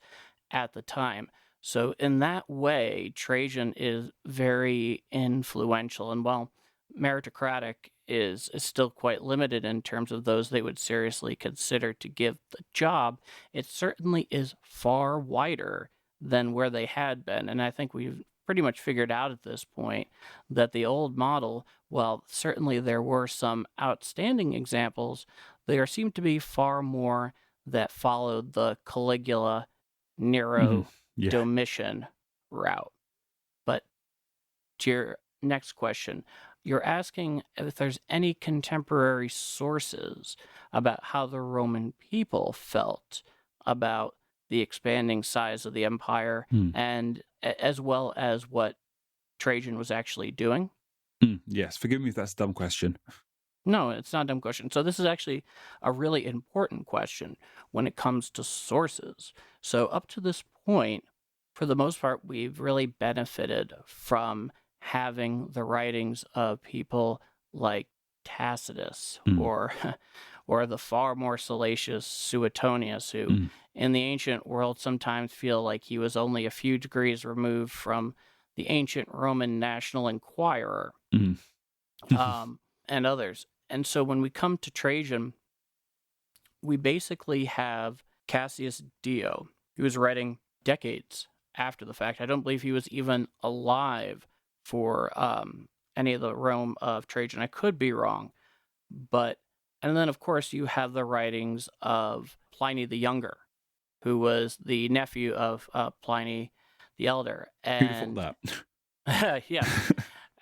at the time. So in that way, Trajan is very influential. And while meritocratic is still quite limited in terms of those they would seriously consider to give the job, it certainly is far wider than where they had been. And I think we've pretty much figured out at this point that the old model, while certainly there were some outstanding examples, there seemed to be far more that followed the Caligula, Nero, Yeah. Domitian route. But to your next question, you're asking if there's any contemporary sources about how the Roman people felt about the expanding size of the empire and as well as what Trajan was actually doing. Yes, forgive me if that's a dumb question. No, it's not a dumb question. So this is actually a really important question when it comes to sources. So up to this point, for the most part, we've really benefited from having the writings of people like Tacitus or the far more salacious Suetonius, who in the ancient world sometimes feel like he was only a few degrees removed from the ancient Roman National Enquirer, and others. And so when we come to Trajan, we basically have Cassius Dio, who was writing decades after the fact. I don't believe he was even alive for any of the Rome of Trajan. I could be wrong. And then, of course, you have the writings of Pliny the Younger, who was the nephew of Pliny the Elder. Who'd have thought that? Yeah,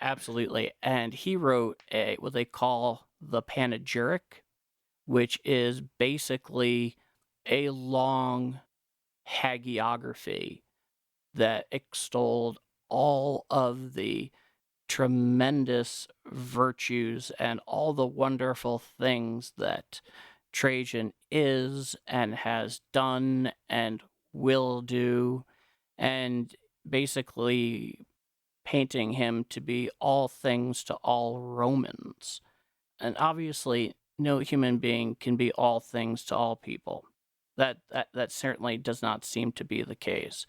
absolutely. And he wrote what they call the panegyric, which is basically a long hagiography that extolled all of the tremendous virtues and all the wonderful things that Trajan is and has done and will do, and basically painting him to be all things to all Romans. And obviously, no human being can be all things to all people. That certainly does not seem to be the case.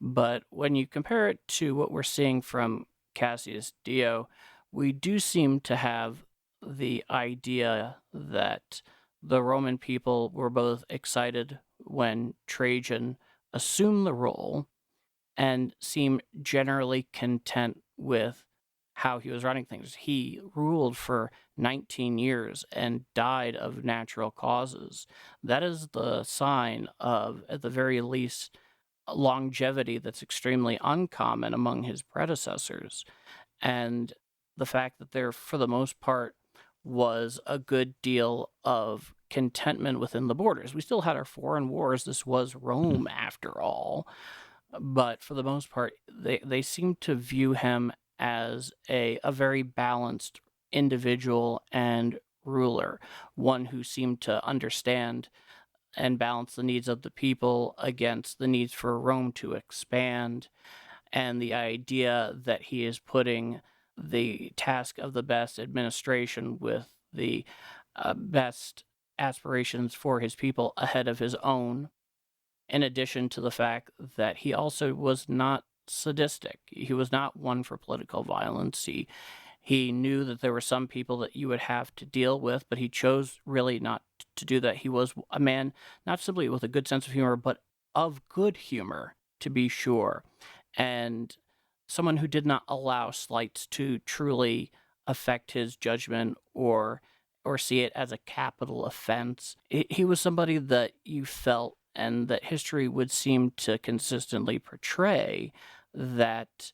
But when you compare it to what we're seeing from Cassius Dio, we do seem to have the idea that the Roman people were both excited when Trajan assumed the role and seemed generally content with how he was running things. He ruled for 19 years and died of natural causes. That is the sign of, at the very least, longevity that's extremely uncommon among his predecessors. And the fact that there, for the most part, was a good deal of contentment within the borders. We still had our foreign wars. This was Rome, after all. But for the most part, they seem to view him as a very balanced individual and ruler, one who seemed to understand and balance the needs of the people against the needs for Rome to expand, and the idea that he is putting the task of the best administration with the best aspirations for his people ahead of his own, in addition to the fact that he also was not sadistic. He was not one for political violence. He knew that there were some people that you would have to deal with, but he chose really not to do that. He was a man not simply with a good sense of humor, but of good humor, to be sure, and someone who did not allow slights to truly affect his judgment or see it as a capital offense. He was somebody that you felt, and that history would seem to consistently portray, that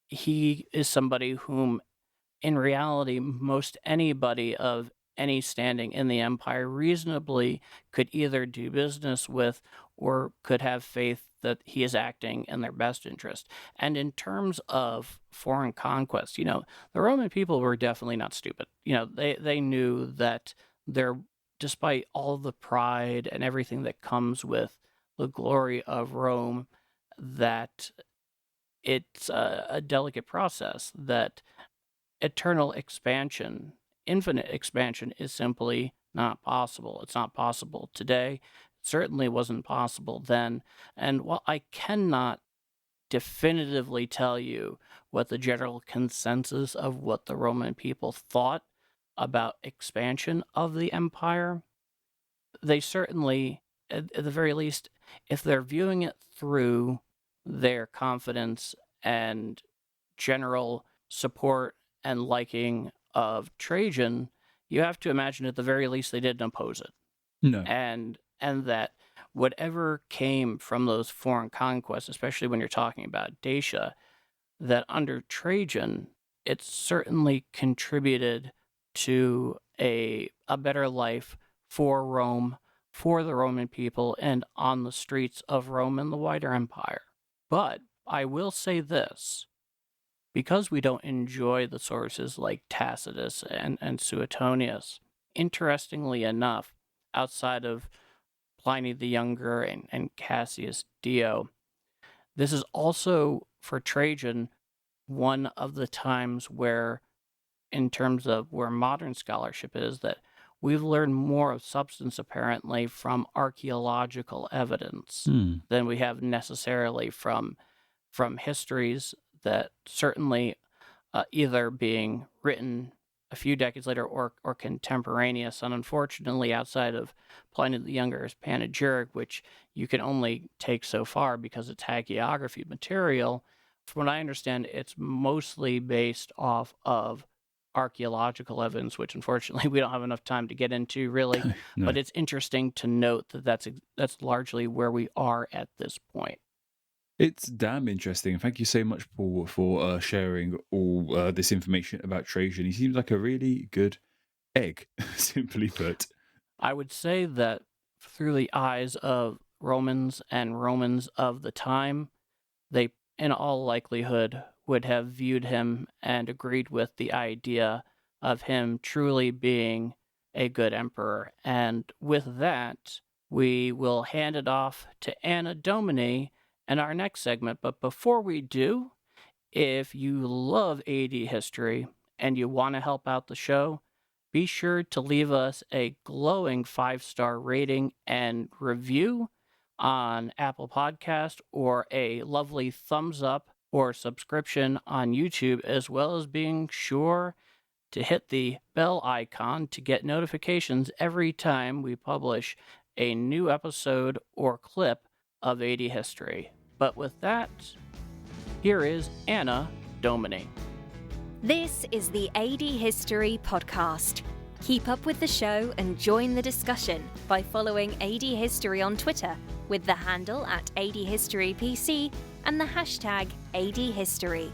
he is somebody whom, in reality, most anybody of any standing in the empire reasonably could either do business with or could have faith that he is acting in their best interest. And in terms of foreign conquest, the Roman people were definitely not stupid. They knew that despite all the pride and everything that comes with the glory of Rome, that it's a delicate process, that eternal expansion, infinite expansion, is simply not possible. It's not possible today. It certainly wasn't possible then. And while I cannot definitively tell you what the general consensus of what the Roman people thought about expansion of the empire, they certainly, at the very least, if they're viewing it through their confidence and general support and liking of Trajan, you have to imagine at the very least they didn't oppose it. No. And that whatever came from those foreign conquests, especially when you're talking about Dacia, that under Trajan, it certainly contributed to a better life for Rome, for the Roman people, and on the streets of Rome and the wider empire. But I will say this, because we don't enjoy the sources like Tacitus and Suetonius, interestingly enough, outside of Pliny the Younger and Cassius Dio, this is also, for Trajan, one of the times where, in terms of where modern scholarship is, that we've learned more of substance apparently from archaeological evidence than we have necessarily from histories that certainly either being written a few decades later or contemporaneous. And unfortunately, outside of Pliny the Younger's panegyric, which you can only take so far because it's hagiography material, from what I understand, it's mostly based off of archaeological evidence, which unfortunately we don't have enough time to get into really. No. But it's interesting to note that that's largely where we are at this point. It's damn interesting. Thank you so much, Paul, for sharing all this information about Trajan. He seems like a really good egg, simply put. I would say that through the eyes of Romans and Romans of the time, they, in all likelihood, would have viewed him and agreed with the idea of him truly being a good emperor. And with that, we will hand it off to Anna Domini in our next segment. But before we do, if you love AD history and you want to help out the show, be sure to leave us a glowing 5-star rating and review on Apple Podcast, or a lovely thumbs up or subscription on YouTube, as well as being sure to hit the bell icon to get notifications every time we publish a new episode or clip of AD history. But with that, here is Anna Domini. This is the AD History Podcast. Keep up with the show and join the discussion by following AD History on Twitter with the handle @ADHistoryPC and the hashtag ADHistory.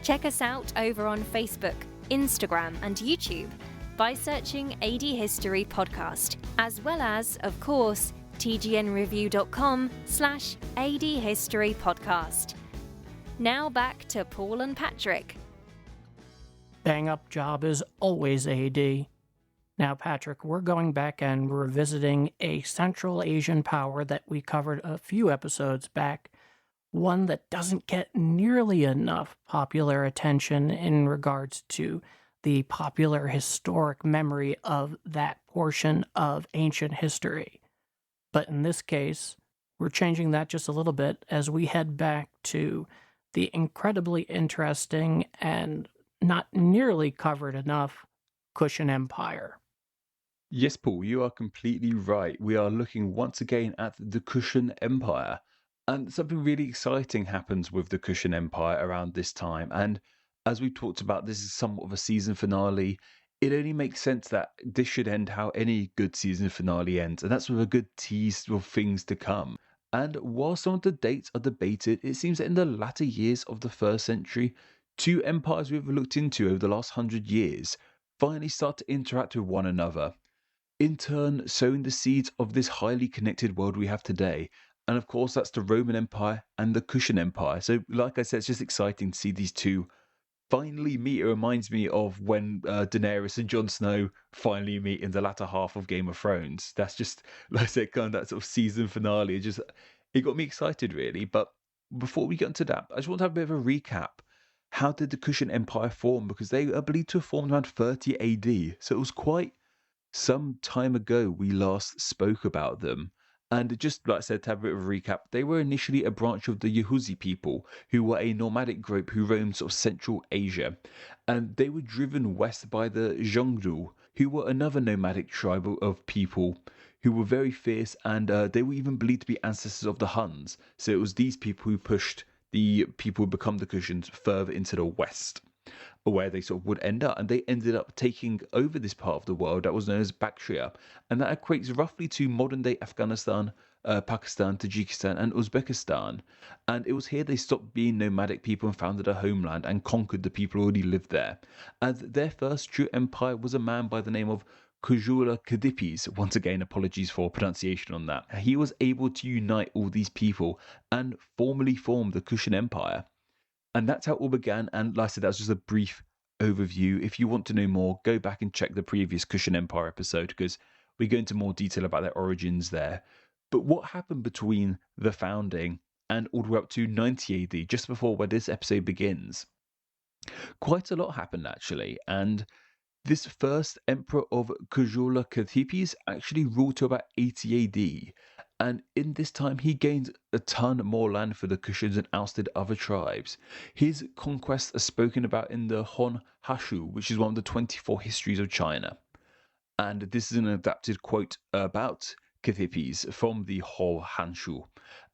Check us out over on Facebook, Instagram and YouTube by searching AD History Podcast, as well as, of course, tgnreview.com/AD History Podcast. Now back to Paul and Patrick. Bang up job is always AD. Now, Patrick, we're going back and revisiting a Central Asian power that we covered a few episodes back, one that doesn't get nearly enough popular attention in regards to the popular historic memory of that portion of ancient history. But in this case, we're changing that just a little bit as we head back to the incredibly interesting and not nearly covered enough Kushan Empire. Yes, Paul, you are completely right. We are looking once again at the Kushan Empire. And something really exciting happens with the Kushan Empire around this time. And as we talked about, this is somewhat of a season finale. It only makes sense that this should end how any good season finale ends. And that's with a good tease of things to come. And while some of the dates are debated, it seems that in the latter years of the 1st century, two empires we've looked into over the last 100 years finally start to interact with one another, in turn sowing the seeds of this highly connected world we have today. And of course, that's the Roman Empire and the Kushan Empire. So like I said, it's just exciting to see these two finally meet. It reminds me of when Daenerys and Jon Snow finally meet in the latter half of Game of Thrones. That's just, like I said, kind of that sort of season finale. It got me excited, really. But before we get into that, I just want to have a bit of a recap. How did the Kushan Empire form? Because they are believed to have formed around 30 AD. So it was quite some time ago we last spoke about them. And just like I said, to have a bit of a recap, they were initially a branch of the Yahuzi people, who were a nomadic group who roamed sort of Central Asia. And they were driven west by the Zhongdu, who were another nomadic tribe of people who were very fierce, and they were even believed to be ancestors of the Huns. So it was these people who pushed the people would become the Kushans further into the west, where they sort of would end up. And they ended up taking over this part of the world that was known as Bactria. And that equates roughly to modern day Afghanistan, Pakistan, Tajikistan, and Uzbekistan. And it was here they stopped being nomadic people and founded a homeland and conquered the people who already lived there. And their first true empire was a man by the name of Kujula Kadipis. Once again, apologies for pronunciation on that. He was able to unite all these people and formally form the Kushan Empire. And that's how it all began. And like I said, that was just a brief overview. If you want to know more, go back and check the previous Kushan Empire episode, because we go into more detail about their origins there. But what happened between the founding and all the way up to 90 AD, just before where this episode begins? Quite a lot happened, actually. And this first emperor of Kujula Kathipis actually ruled to about 80 AD. And in this time, he gained a ton more land for the Kushans and ousted other tribes. His conquests are spoken about in the Hon Hashu, which is one of the 24 histories of China. And this is an adapted quote about Kathipis from the Ho Hanshu.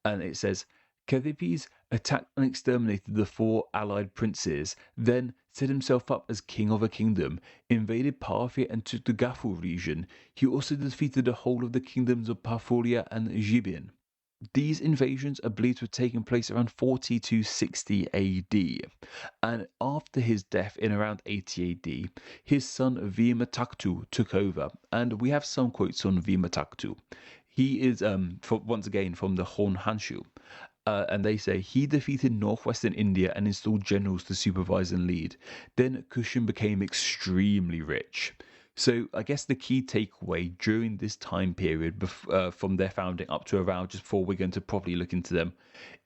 And it says, Kathipis attacked and exterminated the 4 allied princes, then set himself up as king of a kingdom, invaded Parthia and took the Gafu region. He also defeated the whole of the kingdoms of Parfulia and Jibin. These invasions are believed to have taken place around 40 to 60 AD. And after his death in around 80 AD, his son Vimataktu took over. And we have some quotes on Vimataktu. He is, once again, from the Hon Hanshu. And they say he defeated northwestern India and installed generals to supervise and lead. Then Kushan became extremely rich. So I guess the key takeaway during this time period from their founding up to around just before we're going to properly look into them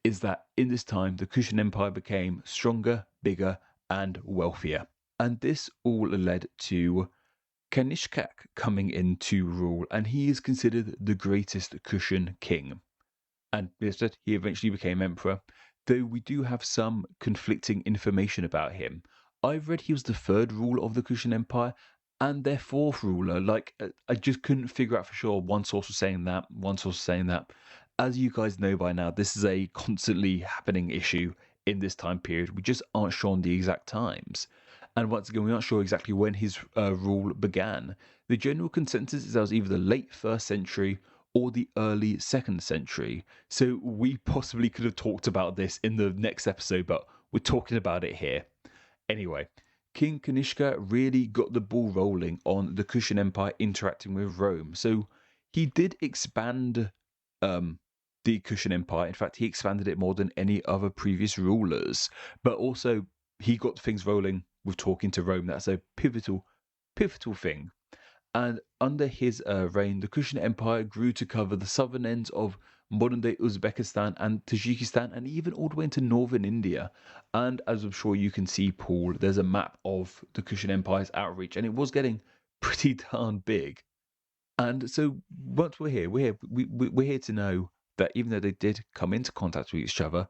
is that in this time the Kushan Empire became stronger, bigger, and wealthier. And this all led to Kanishkak coming into rule, and he is considered the greatest Kushan king. And instead, he eventually became emperor, though we do have some conflicting information about him. I've read he was the 3rd ruler of the Kushan Empire and their 4th ruler. I just couldn't figure out for sure. One source was saying that, one source was saying that. As you guys know by now, this is a constantly happening issue in this time period. We just aren't sure on the exact times. And once again, we aren't sure exactly when his rule began. The general consensus is that it was either the late 1st century or the early 2nd century. So we possibly could have talked about this in the next episode, but we're talking about it here. Anyway, King Kanishka really got the ball rolling on the Kushan Empire interacting with Rome. So he did expand the Kushan Empire. In fact, he expanded it more than any other previous rulers. But also, he got things rolling with talking to Rome. That's a pivotal thing. And under his reign, the Kushan Empire grew to cover the southern ends of modern-day Uzbekistan and Tajikistan, and even all the way into northern India. And as I'm sure you can see, Paul, there's a map of the Kushan Empire's outreach, and it was getting pretty darn big. And so once we're here, we're here to know that even though they did come into contact with each other,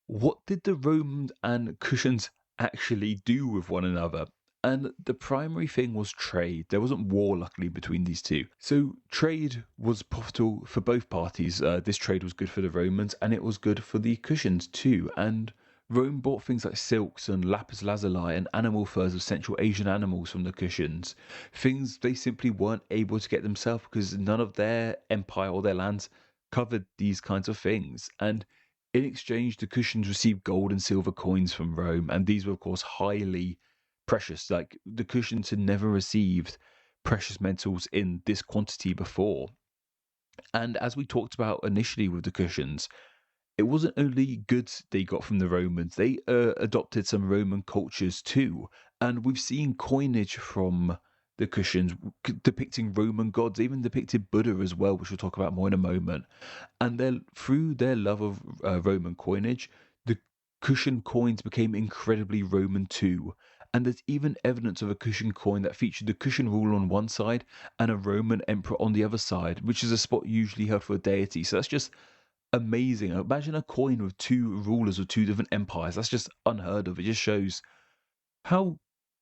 what did the Romans and Kushans actually do with one another? And the primary thing was trade. There wasn't war, luckily, between these two. So trade was profitable for both parties. This trade was good for the Romans, and it was good for the Kushans too. And Rome bought things like silks and lapis lazuli and animal furs of Central Asian animals from the Kushans. Things they simply weren't able to get themselves because none of their empire or their lands covered these kinds of things. And in exchange, the Kushans received gold and silver coins from Rome, and these were, of course, highly precious. Like, the Kushans had never received precious metals in this quantity before. And as we talked about initially with the Kushans, it wasn't only goods they got from the Romans, they adopted some Roman cultures too. And we've seen coinage from the Kushans depicting Roman gods, even depicted Buddha as well, which we'll talk about more in a moment. And through their love of Roman coinage, the Kushan coins became incredibly Roman too. And there's even evidence of a Kushan coin that featured the Kushan ruler on one side and a Roman emperor on the other side, which is a spot usually held for a deity. So that's just amazing. Imagine a coin with 2 rulers of 2 different empires. That's just unheard of. It just shows how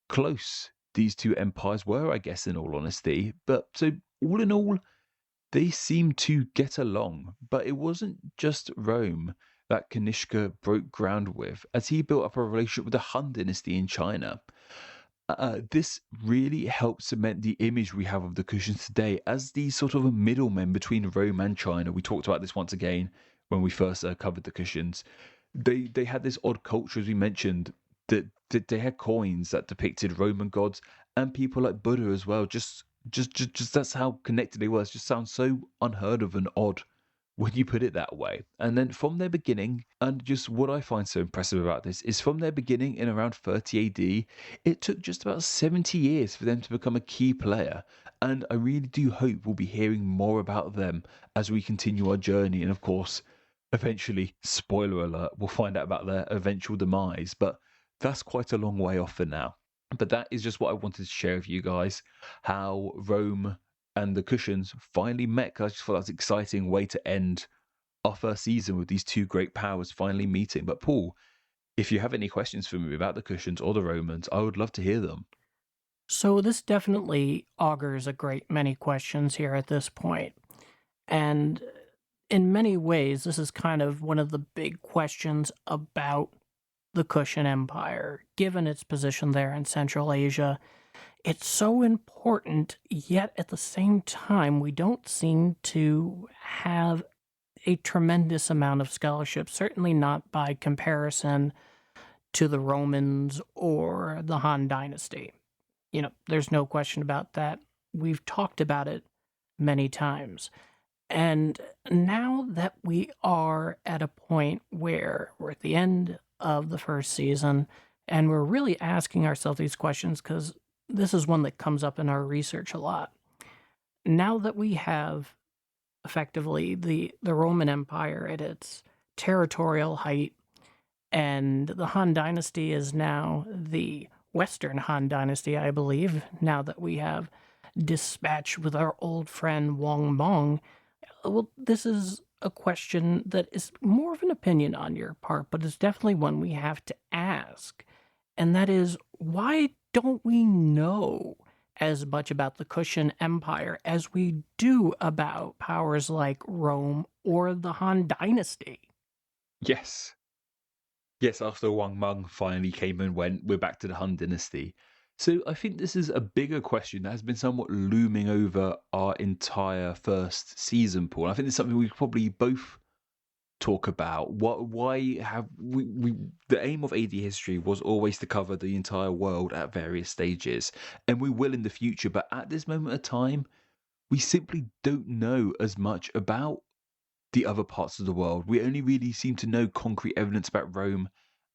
close these 2 empires were, I guess, in all honesty. But so all in all, they seemed to get along. But it wasn't just Rome that Kanishka broke ground with as he built up a relationship with the Han Dynasty in China. This really helps cement the image we have of the Kushans today as these sort of middlemen between Rome and China. We talked about this once again when we first covered the Kushans. They had this odd culture, as we mentioned, that they had coins that depicted Roman gods and people like Buddha as well. Just that's how connected they were. It just sounds so unheard of and odd when you put it that way. And then from their beginning, and just what I find so impressive about this is from their beginning in around 30 AD, it took just about 70 years for them to become a key player. And I really do hope we'll be hearing more about them as we continue our journey. And of course, eventually, spoiler alert, we'll find out about their eventual demise. But that's quite a long way off for now. But that is just what I wanted to share with you guys, how Rome and the Kushans finally met. Because I just thought that was an exciting way to end our first season with these two great powers finally meeting. But Paul, if you have any questions for me about the Kushans or the Romans, I would love to hear them. So this definitely augurs a great many questions here at this point. And in many ways, this is kind of one of the big questions about the Kushan Empire, given its position there in Central Asia. It's so important, yet at the same time, we don't seem to have a tremendous amount of scholarship, certainly not by comparison to the Romans or the Han Dynasty. There's no question about that. We've talked about it many times. And now that we are at a point where we're at the end of the first season, and we're really asking ourselves these questions because this is one that comes up in our research a lot. Now that we have effectively the Roman Empire at its territorial height, and the Han Dynasty is now the Western Han Dynasty, I believe, now that we have dispatched with our old friend Wang Mong. Well, this is a question that is more of an opinion on your part, but it's definitely one we have to ask. And that is, why don't we know as much about the Kushan Empire as we do about powers like Rome or the Han Dynasty? Yes. Yes, after Wang Meng finally came and went, we're back to the Han Dynasty. So I think this is a bigger question that has been somewhat looming over our entire first season, Paul. I think it's something we could probably both talk about. Why have we the aim of AD history was always to cover the entire world at various stages, and we will in the future, but at this moment of time, we simply don't know as much about the other parts of the world. We only really seem to know concrete evidence about Rome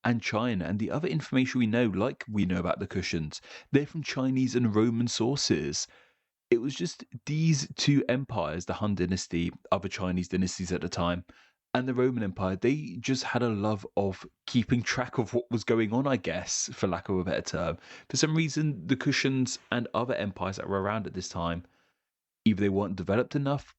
and China, and the other information we know, like we know about the Kushans, they're from Chinese and Roman sources. It was just these two empires, the Han Dynasty, other Chinese dynasties at the time, and the Roman Empire, they just had a love of keeping track of what was going on, I guess, for lack of a better term. For some reason, the Kushans and other empires that were around at this time, either they weren't developed enough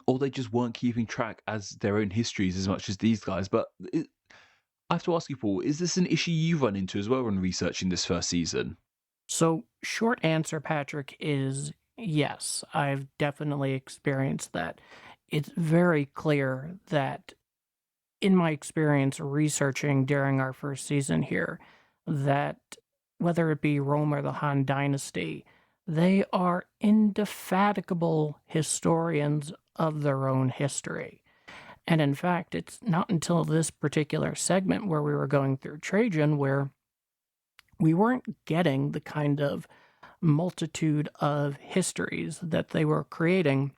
or they just weren't keeping track as their own histories as much as these guys. But I have to ask you, Paul, is this an issue you run into as well when researching this first season? So, short answer, Patrick, is yes. I've definitely experienced that. It's very clear that, in my experience researching during our first season here, that whether it be Rome or the Han Dynasty, they are indefatigable historians of their own history. And in fact, it's not until this particular segment where we were going through Trajan where we weren't getting the kind of multitude of histories that they were creating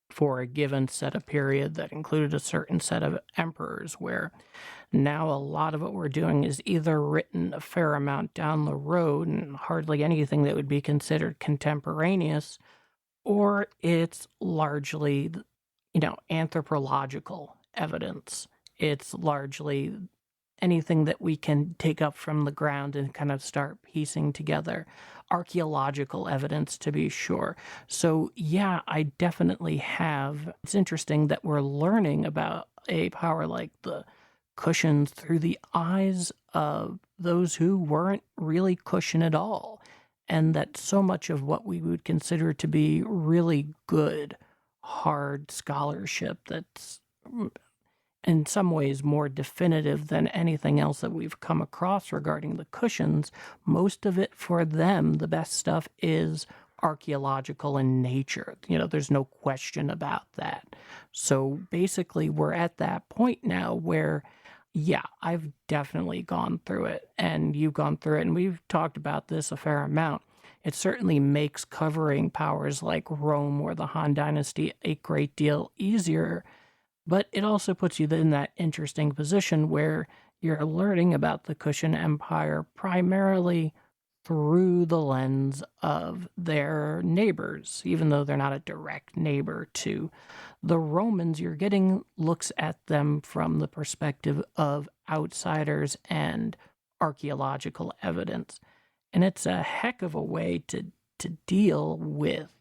for a given set of period that included a certain set of emperors, where now a lot of what we're doing is either written a fair amount down the road and hardly anything that would be considered contemporaneous, or it's largely, anthropological evidence. It's largely anything that we can take up from the ground and kind of start piecing together. Archaeological evidence, to be sure. So, yeah, I definitely have. It's interesting that we're learning about a power like the Kushans through the eyes of those who weren't really Kushan at all. And that so much of what we would consider to be really good, hard scholarship that's in some ways more definitive than anything else that we've come across regarding the Kushans. Most of it for them, the best stuff is archaeological in nature. There's no question about that. So basically, we're at that point now where, yeah, I've definitely gone through it, and you've gone through it, and we've talked about this a fair amount. It certainly makes covering powers like Rome or the Han Dynasty a great deal easier, but it also puts you in that interesting position where you're learning about the Kushan Empire primarily through the lens of their neighbors. Even though they're not a direct neighbor to the Romans, you're getting looks at them from the perspective of outsiders and archaeological evidence. And it's a heck of a way to deal with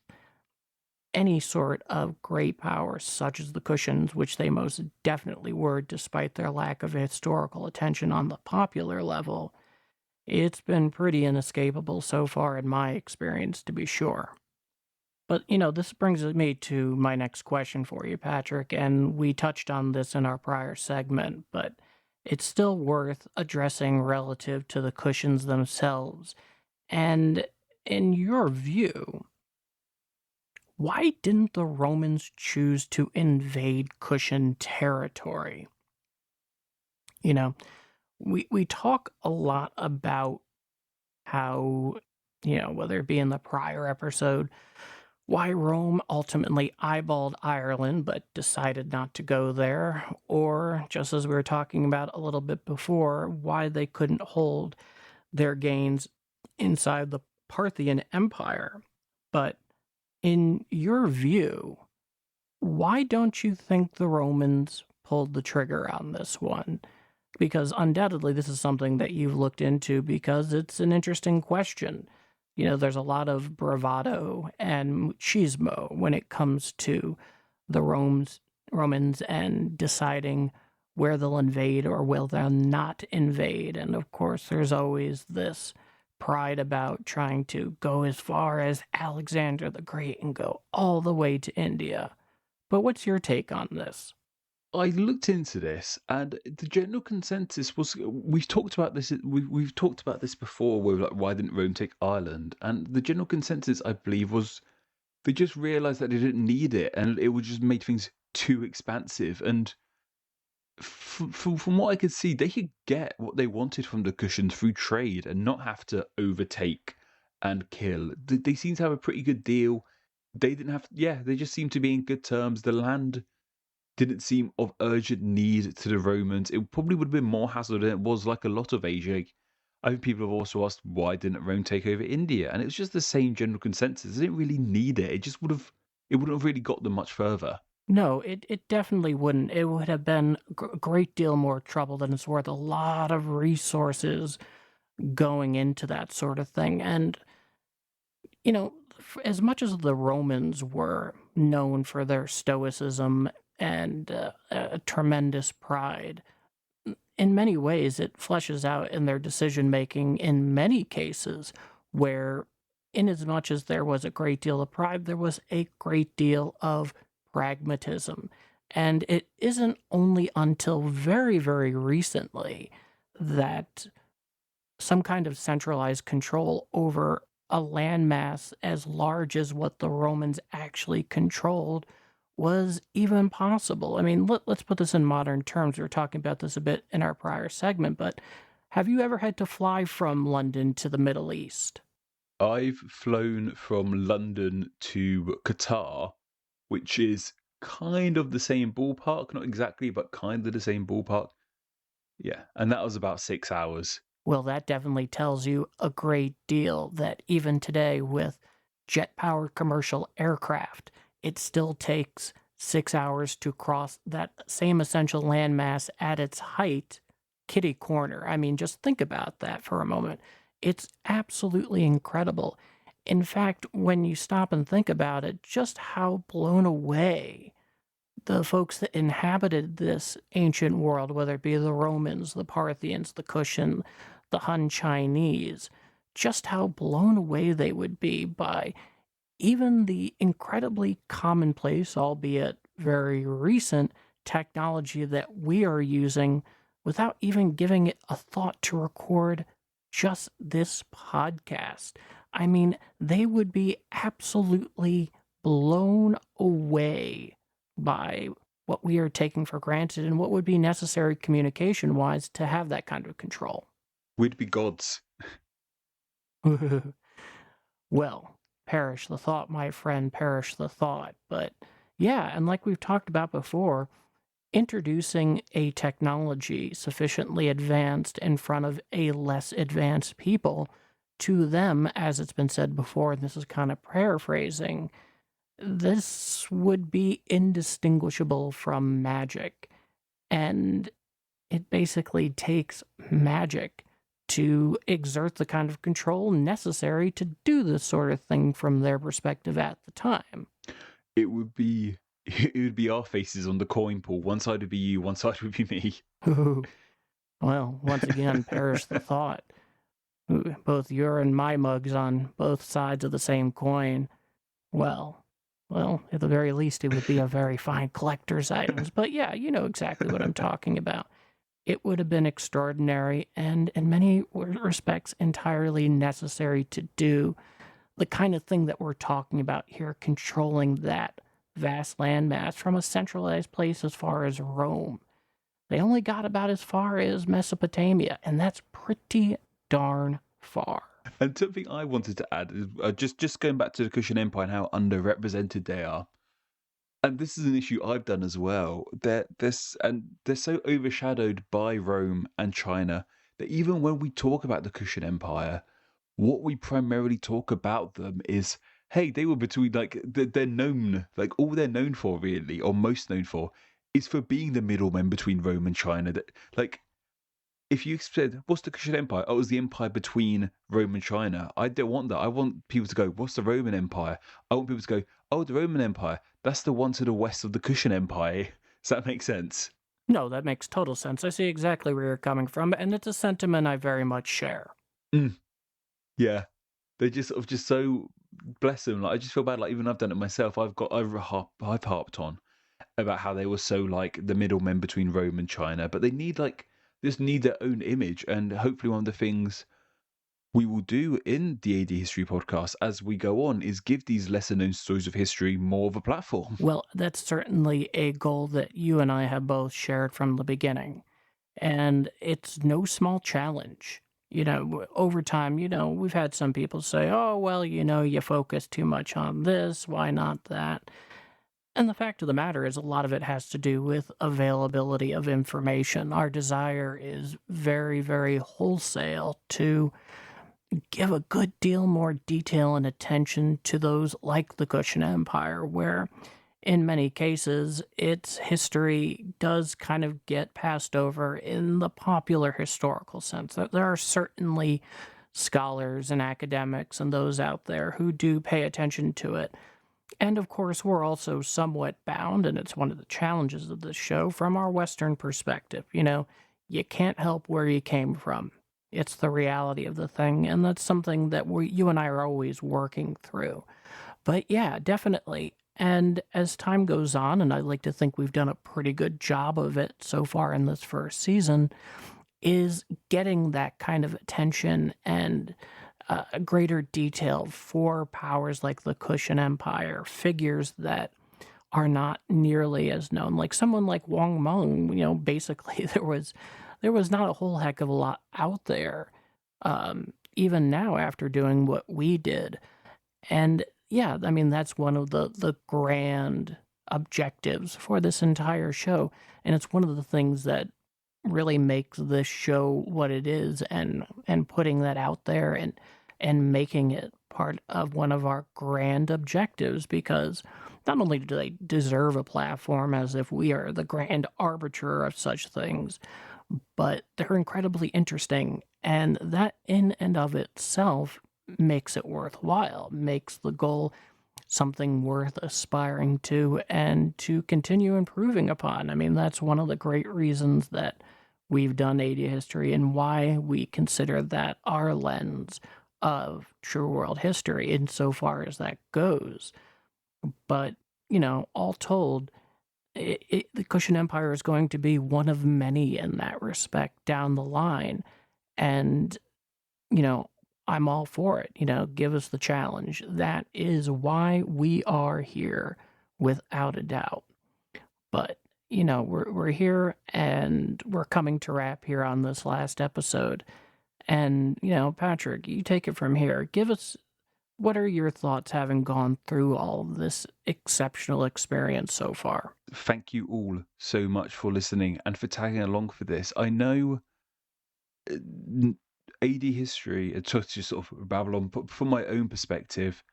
any sort of great power, such as the Kushans, which they most definitely were, despite their lack of historical attention on the popular level. It's been pretty inescapable so far in my experience, to be sure. But, this brings me to my next question for you, Patrick, and we touched on this in our prior segment, but it's still worth addressing relative to the Kushans themselves. And in your view, why didn't the Romans choose to invade Kushan territory? We talk a lot about how, whether it be in the prior episode, why Rome ultimately eyeballed Ireland but decided not to go there, or just as we were talking about a little bit before, why they couldn't hold their gains inside the Parthian Empire. But in your view, why don't you think the Romans pulled the trigger on this one? Because undoubtedly this is something that you've looked into because it's an interesting question. There's a lot of bravado and machismo when it comes to the Romans and deciding where they'll invade or will they not invade. And of course, there's always this pride about trying to go as far as Alexander the Great and go all the way to India. But what's your take on this? I looked into this, and the general consensus was we've talked about this. We've talked about this before. Where like, why didn't Rome take Ireland? And the general consensus, I believe, was they just realised that they didn't need it, and it would just make things too expansive. And from what I could see, they could get what they wanted from the Kushans through trade and not have to overtake and kill. They seem to have a pretty good deal. They didn't have, yeah, they just seemed to be in good terms. The land didn't seem of urgent need to the Romans. It probably would have been more hassle than it was like a lot of Asia. I think people have also asked why didn't Rome take over India, and it was just the same general consensus. They didn't really need it. It wouldn't have really got them much further. No, it definitely wouldn't. It would have been a great deal more trouble than it's worth. A lot of resources going into that sort of thing. And, as much as the Romans were known for their stoicism and a tremendous pride, in many ways it fleshes out in their decision making in many cases where, in as much as there was a great deal of pride, there was a great deal of pragmatism. And it isn't only until very, very recently that some kind of centralized control over a landmass as large as what the Romans actually controlled was even possible. I mean, let's put this in modern terms. We were talking about this a bit in our prior segment, but have you ever had to fly from London to the Middle East? I've flown from London to Qatar, which is kind of the same ballpark, not exactly, but kind of the same ballpark. Yeah, and that was about 6 hours. Well, that definitely tells you a great deal that even today with jet-powered commercial aircraft, it still takes 6 hours to cross that same essential landmass at its height, kitty corner. I mean, just think about that for a moment. It's absolutely incredible. In fact, when you stop and think about it, just how blown away the folks that inhabited this ancient world, whether it be the Romans, the Parthians, the Kushan, the Han Chinese, just how blown away they would be by even the incredibly commonplace, albeit very recent, technology that we are using without even giving it a thought to record just this podcast. I mean, they would be absolutely blown away by what we are taking for granted and what would be necessary communication-wise to have that kind of control. We'd be gods. Well, perish the thought, my friend, perish the thought. But yeah, and like we've talked about before, introducing a technology sufficiently advanced in front of a less advanced people, to them, as it's been said before, and this is kind of paraphrasing, this would be indistinguishable from magic. And it basically takes magic to exert the kind of control necessary to do this sort of thing from their perspective at the time. It would be our faces on the coin pool. One side would be you, one side would be me. Well, once again, perish the thought. Both your and my mugs on both sides of the same coin. Well, at the very least, it would be a very fine collector's items. But yeah, you know exactly what I'm talking about. It would have been extraordinary and, in many respects, entirely necessary to do the kind of thing that we're talking about here, controlling that vast landmass from a centralized place as far as Rome. They only got about as far as Mesopotamia, and that's pretty darn far. And something I wanted to add is just going back to the Kushan Empire and how underrepresented they are. And this is an issue I've done as well. They're so overshadowed by Rome and China that even when we talk about the Kushan Empire, what we primarily talk about them is, hey, they were between, like, they're known, like, all they're known for, really, or most known for, is for being the middlemen between Rome and China. That, like, if you said, what's the Kushan Empire? Oh, it was the empire between Rome and China. I don't want that. I want people to go, what's the Roman Empire? I want people to go, oh, the Roman Empire. That's the one to the west of the Kushan Empire. Does that make sense? No, that makes total sense. I see exactly where you're coming from, and it's a sentiment I very much share. Yeah. They're just sort of just so, bless them. Like, I just feel bad. Like, even I've done it myself. I've harped on about how they were so, like, the middlemen between Rome and China, but they need, like, just need their own image. And hopefully one of the things we will do in the AD History podcast as we go on is give these lesser known stories of history more of a platform. Well, that's certainly a goal that you and I have both shared from the beginning. And it's no small challenge. You know, over time, we've had some people say, oh, well, you focus too much on this. Why not that? And the fact of the matter is, a lot of it has to do with availability of information. Our desire is very, very wholesale to give a good deal more detail and attention to those like the Kushan Empire, where in many cases its history does kind of get passed over in the popular historical sense. There are certainly scholars and academics and those out there who do pay attention to it. And of course, we're also somewhat bound, and it's one of the challenges of this show, from our Western perspective. You can't help where you came from. It's the reality of the thing, and that's something that you and I are always working through. But yeah, definitely. And as time goes on, and I like to think we've done a pretty good job of it so far in this first season, is getting that kind of attention and greater detail for powers like the Kushan Empire, figures that are not nearly as known. Like someone like Wang Meng, basically there was not a whole heck of a lot out there, even now after doing what we did. And yeah, I mean, that's one of the grand objectives for this entire show. And it's one of the things that really makes this show what it is, and putting that out there and making it part of one of our grand objectives, because not only do they deserve a platform as if we are the grand arbiter of such things, but they're incredibly interesting, and that in and of itself makes it worthwhile, makes the goal something worth aspiring to and to continue improving upon. I mean, that's one of the great reasons that we've done AD history and why we consider that our lens of true world history insofar as that goes. But, all told, the Kushan Empire is going to be one of many in that respect down the line. And, I'm all for it. Give us the challenge. That is why we are here, without a doubt. But, we're here and we're coming to wrap here on this last episode. And, Patrick, you take it from here. Give us, what are your thoughts having gone through all of this exceptional experience so far? Thank you all so much for listening and for tagging along for this. I know AD history, to just sort of babble on, but from my own perspective,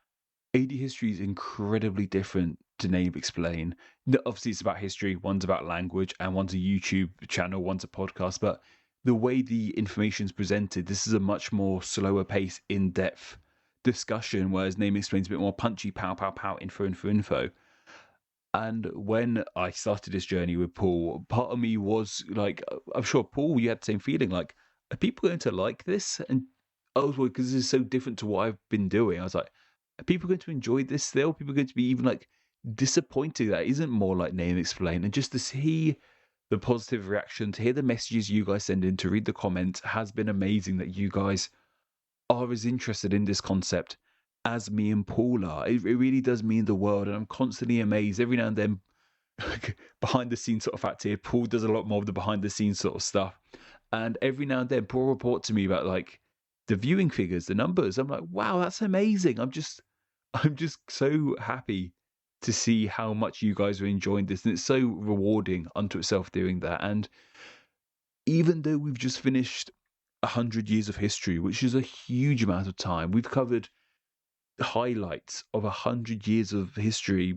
AD history is incredibly different to Name Explain. Obviously, it's about history, one's about language, and one's a YouTube channel, one's a podcast. But the way the information is presented, this is a much more slower pace, in-depth discussion, whereas Name Explain's a bit more punchy, pow, pow, pow, info. And when I started this journey with Paul, part of me was like, I'm sure, Paul, you had the same feeling, like, are people going to like this? And I was worried because this is so different to what I've been doing. I was like, are people going to enjoy this still? People are going to be even like disappointed that it isn't more like Name Explain. And just to see the positive reaction, to hear the messages you guys send in, to read the comments, has been amazing that you guys are as interested in this concept as me and Paul are. It really does mean the world, and I'm constantly amazed every now and then. Behind the scenes sort of fact here, Paul does a lot more of the behind the scenes sort of stuff, and every now and then Paul report to me about like the viewing figures, the numbers. I'm like, wow, that's amazing. I'm just so happy to see how much you guys are enjoying this, and it's so rewarding unto itself doing that. And even though we've just finished 100 years of history, which is a huge amount of time, we've covered highlights of 100 years of history,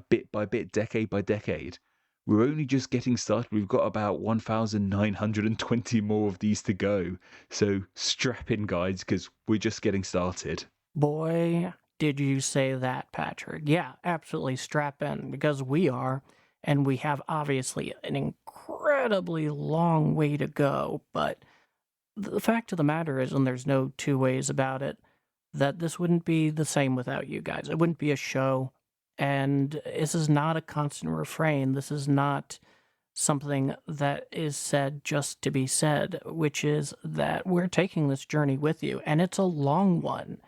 bit by bit, decade by decade. We're only just getting started. We've got about 1,920 more of these to go. So strap in, guys, because we're just getting started. Boy, did you say that, Patrick. Yeah, absolutely strap in, because we are, and we have obviously an incredibly long way to go. But the fact of the matter is, and there's no two ways about it, that this wouldn't be the same without you guys. It wouldn't be a show. And this is not a constant refrain. This is not something that is said just to be said, which is that we're taking this journey with you. And it's a long one,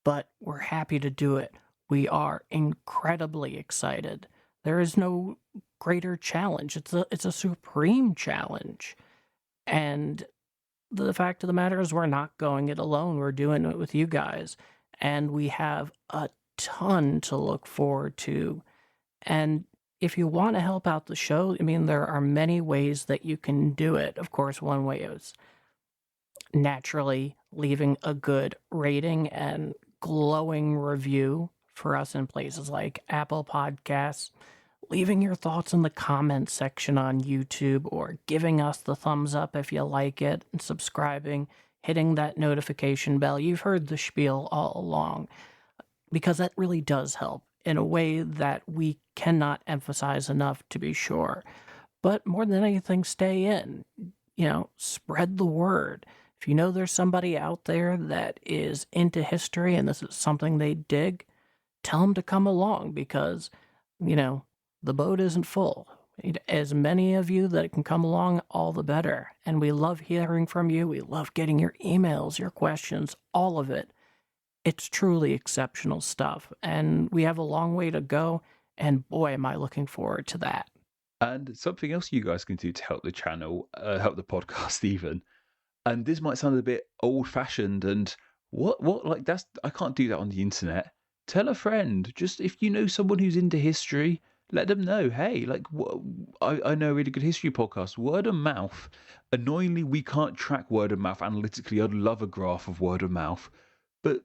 but we're happy to do it. We are incredibly excited. There is no greater challenge. It's a supreme challenge. And the fact of the matter is, we're not going it alone. We're doing it with you guys. And we have a ton to look forward to. And if you want to help out the show, there are many ways that you can do it. Of course, one way is naturally leaving a good rating and glowing review for us in places like Apple Podcasts, leaving your thoughts in the comments section on YouTube, or giving us the thumbs up if you like it, and subscribing, hitting that notification bell. You've heard the spiel all along, because that really does help in a way that we cannot emphasize enough, to be sure. But more than anything, stay in, spread the word. If you know there's somebody out there that is into history and this is something they dig, tell them to come along, because, the boat isn't full. As many of you that can come along, all the better. And we love hearing from you. We love getting your emails, your questions, all of it. It's truly exceptional stuff. And we have a long way to go. And boy, am I looking forward to that. And something else you guys can do to help the channel, help the podcast even. And this might sound a bit old-fashioned, and I can't do that on the internet. Tell a friend. Just if you know someone who's into history, let them know. Hey, I know a really good history podcast. Word of mouth. Annoyingly, we can't track word of mouth analytically. I'd love a graph of word of mouth. But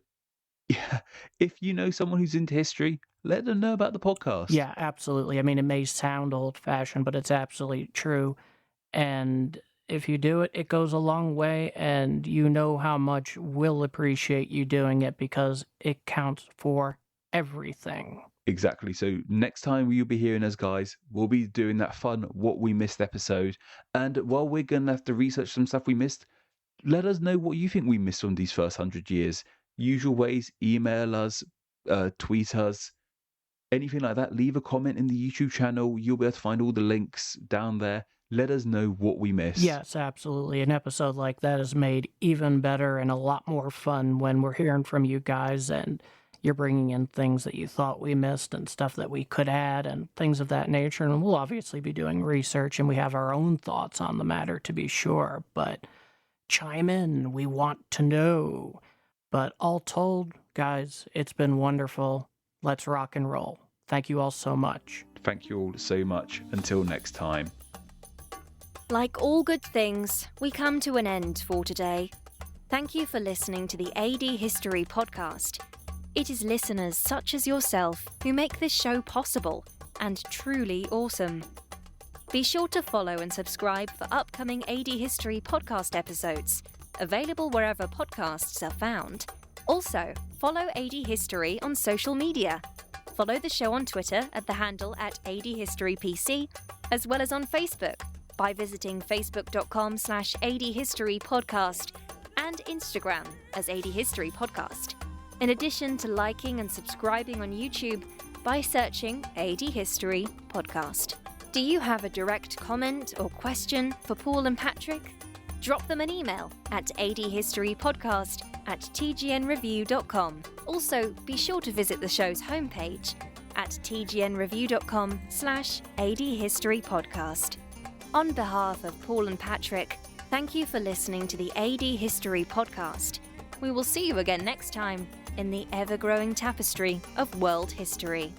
yeah, if you know someone who's into history, let them know about the podcast. Yeah, absolutely. It may sound old-fashioned, but it's absolutely true. And if you do it, it goes a long way, and you know how much we'll appreciate you doing it, because it counts for everything. Exactly. So next time you'll be hearing us, guys, we'll be doing that fun What We Missed episode. And while we're going to have to research some stuff we missed, let us know what you think we missed from these first 100 years. Usual ways, email us, tweet us, anything like that, leave a comment in the YouTube channel. You'll be able to find all the links down there. Let us know what we missed. Yes, absolutely. An episode like that is made even better and a lot more fun when we're hearing from you guys and you're bringing in things that you thought we missed and stuff that we could add and things of that nature. And we'll obviously be doing research and we have our own thoughts on the matter, to be sure. But chime in. We want to know. But all told, guys, it's been wonderful. Let's rock and roll. Thank you all so much. Thank you all so much. Until next time. Like all good things, we come to an end for today. Thank you for listening to the AD History podcast. It is listeners such as yourself who make this show possible and truly awesome. Be sure to follow and subscribe for upcoming AD History podcast episodes, available wherever podcasts are found. Also, follow AD History on social media. Follow the show on Twitter at the handle @ADHistoryPC, as well as on Facebook by visiting facebook.com/ADHistoryPodcast and Instagram as AD History Podcast. In addition to liking and subscribing on YouTube by searching AD History Podcast. Do you have a direct comment or question for Paul and Patrick? Drop them an email at adhistorypodcast@tgnreview.com. Also, be sure to visit the show's homepage at tgnreview.com/ADHistoryPodcast. On behalf of Paul and Patrick, thank you for listening to the AD History Podcast. We will see you again next time in the ever-growing tapestry of world history.